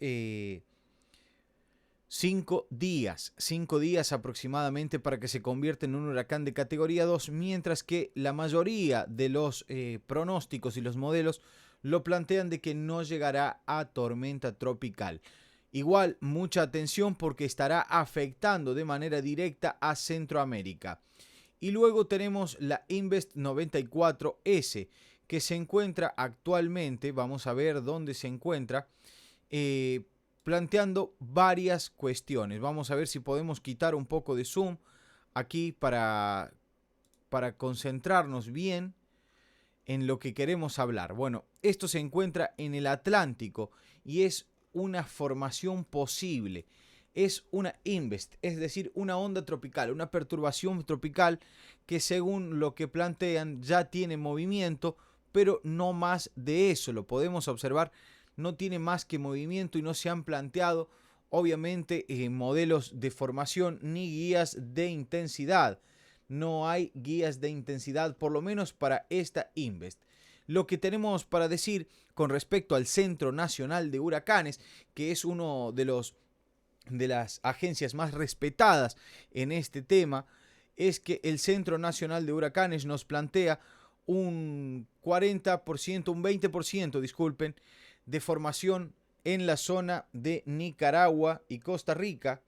[SPEAKER 1] 5 días aproximadamente para que se convierta en un huracán de categoría 2, mientras que la mayoría de los pronósticos y los modelos lo plantean de que no llegará a tormenta tropical. Igual, mucha atención porque estará afectando de manera directa a Centroamérica. Y luego tenemos la Invest 94S, que se encuentra actualmente, vamos a ver dónde se encuentra, planteando varias cuestiones. Vamos a ver si podemos quitar un poco de zoom aquí para concentrarnos bien en lo que queremos hablar. Bueno, esto se encuentra en el Atlántico y es una formación posible. Es una Invest, es decir, una onda tropical, una perturbación tropical que según lo que plantean ya tiene movimiento, pero no más de eso. Lo podemos observar, no tiene más que movimiento y no se han planteado obviamente modelos de formación ni guías de intensidad. no hay guías de intensidad, por lo menos para esta Invest. Lo que tenemos para decir con respecto al Centro Nacional de Huracanes, que es uno de las agencias más respetadas en este tema, es que el Centro Nacional de Huracanes nos plantea un 40%, un 20%, disculpen, de formación en la zona de Nicaragua y Costa Rica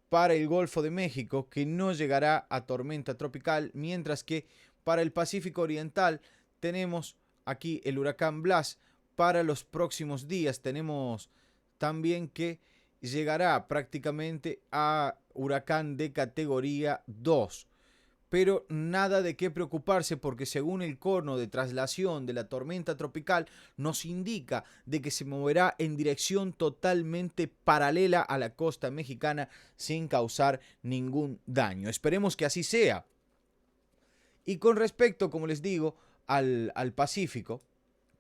[SPEAKER 1] para el Golfo de México, que no llegará a tormenta tropical, mientras que para el Pacífico Oriental tenemos aquí el huracán Blas. Para los próximos días tenemos también que llegará prácticamente a huracán de categoría 2. Pero nada de qué preocuparse, porque según el cono de traslación de la tormenta tropical nos indica de que se moverá en dirección totalmente paralela a la costa mexicana sin causar ningún daño. Esperemos que así sea. Y con respecto, como les digo, al Pacífico,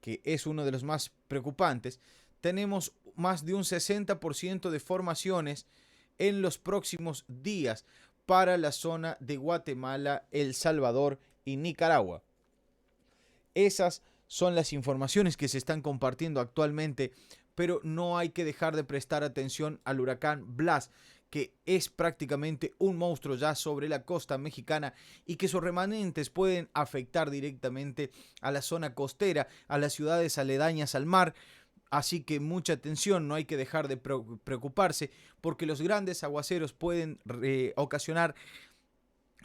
[SPEAKER 1] que es uno de los más preocupantes, tenemos más de un 60% de formaciones en los próximos días para la zona de Guatemala, El Salvador y Nicaragua. Esas son las informaciones que se están compartiendo actualmente, pero no hay que dejar de prestar atención al huracán Blas, que es prácticamente un monstruo ya sobre la costa mexicana y que sus remanentes pueden afectar directamente a la zona costera, a las ciudades aledañas al mar. Así que mucha atención, no hay que dejar de preocuparse, porque los grandes aguaceros pueden ocasionar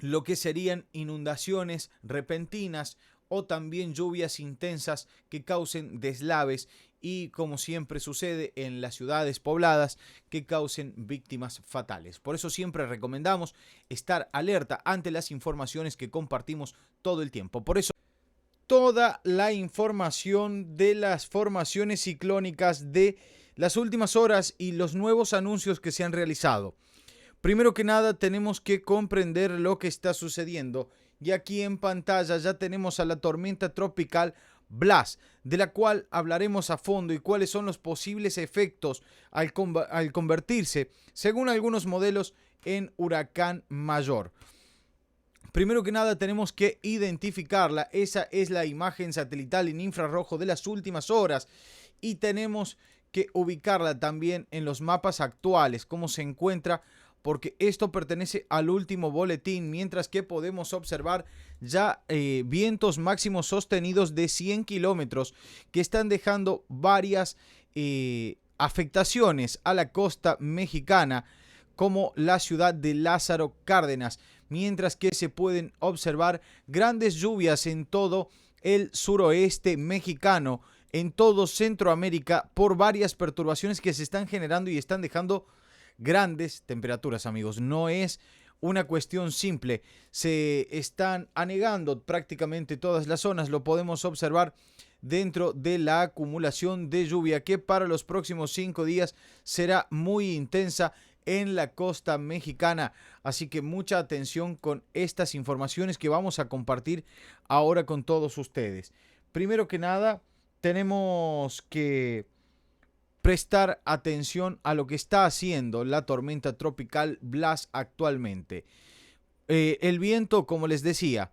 [SPEAKER 1] lo que serían inundaciones repentinas o también lluvias intensas que causen deslaves y, como siempre sucede en las ciudades pobladas, que causen víctimas fatales. Por eso siempre recomendamos estar alerta ante las informaciones que compartimos todo el tiempo. Por eso toda la información de las formaciones ciclónicas de las últimas horas y los nuevos anuncios que se han realizado. Primero que nada, tenemos que comprender lo que está sucediendo. Y aquí en pantalla ya tenemos a la tormenta tropical Blas, de la cual hablaremos a fondo y cuáles son los posibles efectos al convertirse, según algunos modelos, en huracán mayor. Primero que nada tenemos que identificarla. Esa es la imagen satelital en infrarrojo de las últimas horas. Y tenemos que ubicarla también en los mapas actuales, cómo se encuentra, porque esto pertenece al último boletín, mientras que podemos observar ya vientos máximos sostenidos de 100 kilómetros que están dejando varias afectaciones a la costa mexicana, como la ciudad de Lázaro Cárdenas, mientras que se pueden observar grandes lluvias en todo el suroeste mexicano, en todo Centroamérica, por varias perturbaciones que se están generando y están dejando grandes temperaturas, amigos. No es una cuestión simple, se están anegando prácticamente todas las zonas, lo podemos observar dentro de la acumulación de lluvia, que para los próximos 5 días será muy intensa en la costa mexicana. Así que mucha atención con estas informaciones que vamos a compartir ahora con todos ustedes. Primero que nada, tenemos que prestar atención a lo que está haciendo la tormenta tropical Blas actualmente. El viento, como les decía,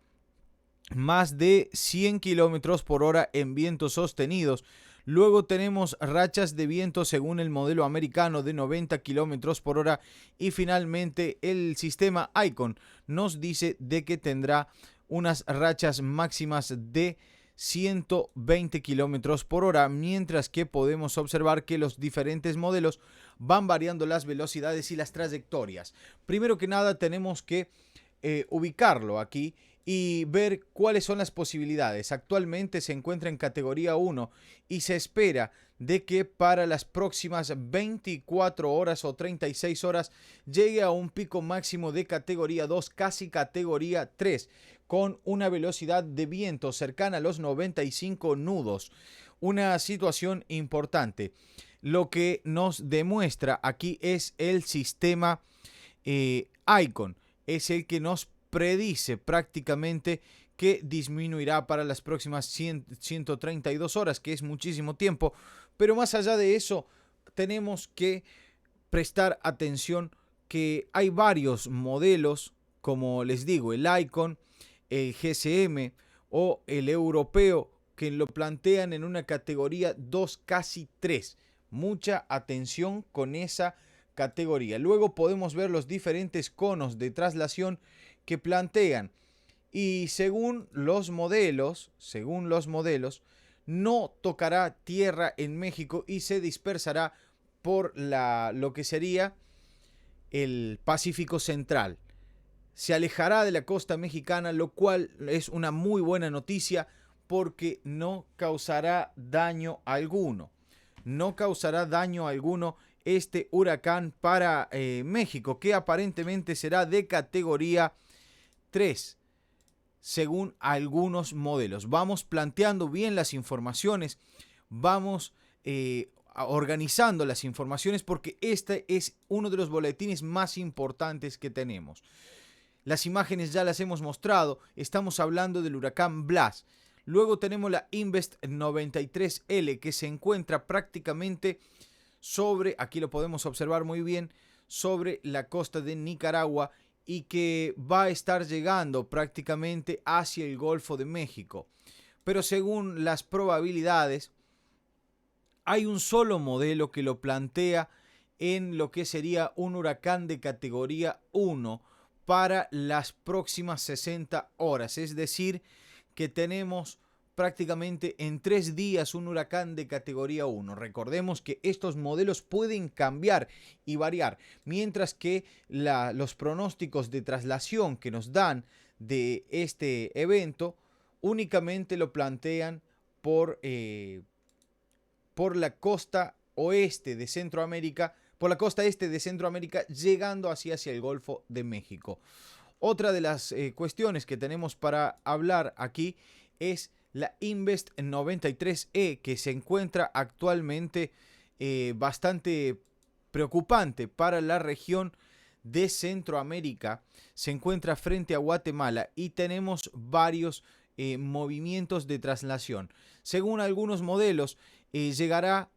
[SPEAKER 1] más de 100 kilómetros por hora en vientos sostenidos. Luego tenemos rachas de viento según el modelo americano de 90 kilómetros por hora. Y finalmente el sistema Icon nos dice de que tendrá unas rachas máximas de 120 kilómetros por hora, mientras que podemos observar que los diferentes modelos van variando las velocidades y las trayectorias. Primero que nada tenemos que ubicarlo aquí y ver cuáles son las posibilidades. Actualmente se encuentra en categoría 1 y se espera de que para las próximas 24 horas o 36 horas llegue a un pico máximo de categoría 2, casi categoría 3, con una velocidad de viento cercana a los 95 nudos. Una situación importante. Lo que nos demuestra aquí es el sistema Icon. Es el que nos predice prácticamente que disminuirá para las próximas 132 horas, que es muchísimo tiempo. Pero más allá de eso, tenemos que prestar atención que hay varios modelos como les digo, el Icon, el GSM o el europeo, que lo plantean en una categoría 2, casi 3. Mucha atención con esa categoría. Luego podemos ver los diferentes conos de traslación que plantean. Y según los modelos, no tocará tierra en México y se dispersará por lo que sería el Pacífico Central. Se alejará de la costa mexicana, lo cual es una muy buena noticia porque no causará daño alguno. No causará daño alguno este huracán para México, que aparentemente será de categoría 3, según algunos modelos. Vamos planteando bien las informaciones, vamos organizando las informaciones, porque este es uno de los boletines más importantes que tenemos. Las imágenes ya las hemos mostrado, estamos hablando del huracán Blas. Luego tenemos la Invest 93L, que se encuentra prácticamente sobre, aquí lo podemos observar muy bien, sobre la costa de Nicaragua, y que va a estar llegando prácticamente hacia el Golfo de México. Pero según las probabilidades, hay un solo modelo que lo plantea en lo que sería un huracán de categoría 1 para las próximas 60 horas. Es decir, que tenemos prácticamente en 3 días un huracán de categoría 1. Recordemos que estos modelos pueden cambiar y variar, mientras que los pronósticos de traslación que nos dan de este evento únicamente lo plantean por la costa oeste de Centroamérica, por la costa este de Centroamérica, llegando hacia el Golfo de México. Otra de las cuestiones que tenemos para hablar aquí es la Invest 93E, que se encuentra actualmente bastante preocupante para la región de Centroamérica. Se encuentra frente a Guatemala y tenemos varios movimientos de traslación. Según algunos modelos, girará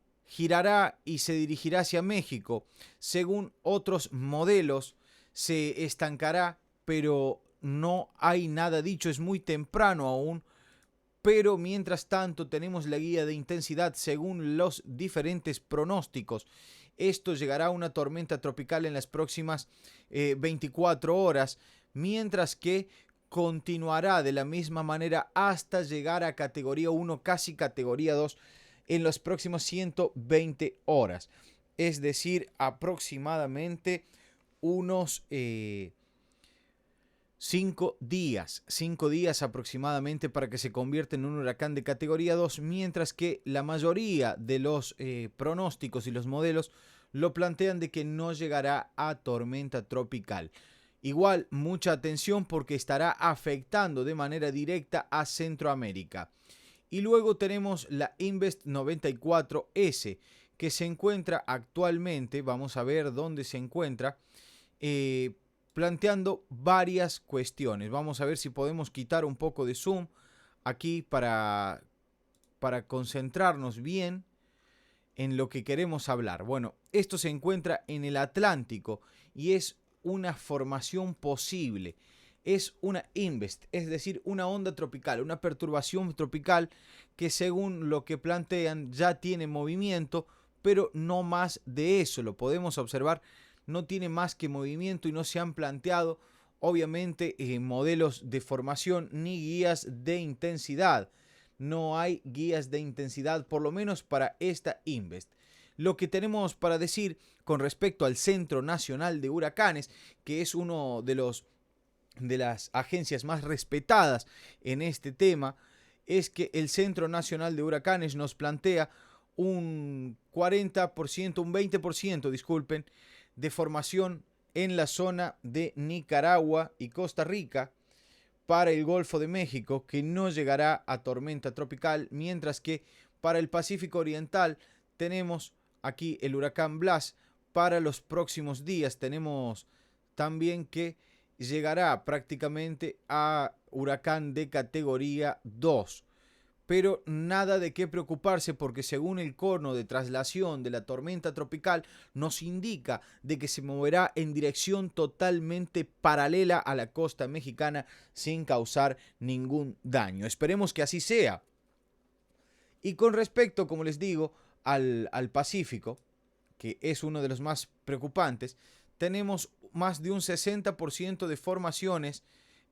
[SPEAKER 1] y se dirigirá hacia México. Según otros modelos, se estancará, pero no hay nada dicho, es muy temprano aún. Pero mientras tanto tenemos la guía de intensidad según los diferentes pronósticos. Esto llegará a una tormenta tropical en las próximas 24 horas, mientras que continuará de la misma manera hasta llegar a categoría 1, casi categoría 2, en los próximos 120 horas. Es decir, aproximadamente unos 5 días aproximadamente para que se convierta en un huracán de categoría 2, mientras que la mayoría de los pronósticos y los modelos lo plantean de que no llegará a tormenta tropical. Igual, mucha atención porque estará afectando de manera directa a Centroamérica. Y luego tenemos la Invest 94S, que se encuentra actualmente, vamos a ver dónde se encuentra, planteando varias cuestiones. Vamos a ver si podemos quitar un poco de zoom aquí para concentrarnos bien en lo que queremos hablar. Bueno, esto se encuentra en el Atlántico y es una formación posible. Es una Invest, es decir, una onda tropical, una perturbación tropical que según lo que plantean ya tiene movimiento, pero no más de eso. Lo podemos observar, no tiene más que movimiento y no se han planteado obviamente modelos de formación ni guías de intensidad. No hay guías de intensidad, por lo menos para esta Invest. Lo que tenemos para decir con respecto al Centro Nacional de Huracanes, que es uno de las agencias más respetadas en este tema, es que el Centro Nacional de Huracanes nos plantea un 40%, un 20%, disculpen, de formación en la zona de Nicaragua y Costa Rica para el Golfo de México, que no llegará a tormenta tropical, mientras que para el Pacífico Oriental tenemos aquí el huracán Blas. Para los próximos días tenemos también que llegará prácticamente a huracán de categoría 2. pero nada de qué preocuparse porque según el cono de traslación de la tormenta tropical nos indica de que se moverá en dirección totalmente paralela a la costa mexicana sin causar ningún daño. Esperemos que así sea. Y con respecto, como les digo, al Pacífico, que es uno de los más preocupantes, tenemos más de un 60% de formaciones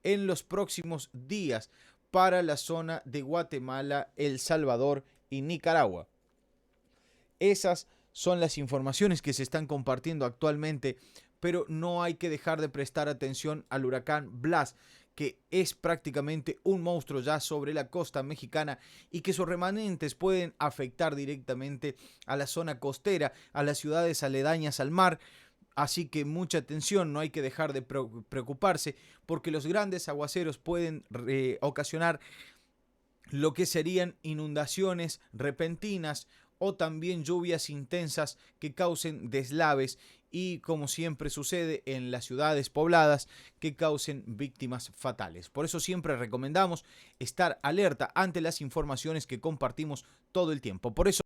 [SPEAKER 1] en los próximos días para la zona de Guatemala, El Salvador y Nicaragua. Esas son las informaciones que se están compartiendo actualmente, pero no hay que dejar de prestar atención al huracán Blas, que es prácticamente un monstruo ya sobre la costa mexicana y que sus remanentes pueden afectar directamente a la zona costera, a las ciudades aledañas al mar. Así que mucha atención, no hay que dejar de preocuparse porque los grandes aguaceros pueden ocasionar lo que serían inundaciones repentinas o también lluvias intensas que causen deslaves y, como siempre sucede en las ciudades pobladas, que causen víctimas fatales. Por eso siempre recomendamos estar alerta ante las informaciones que compartimos todo el tiempo. Por eso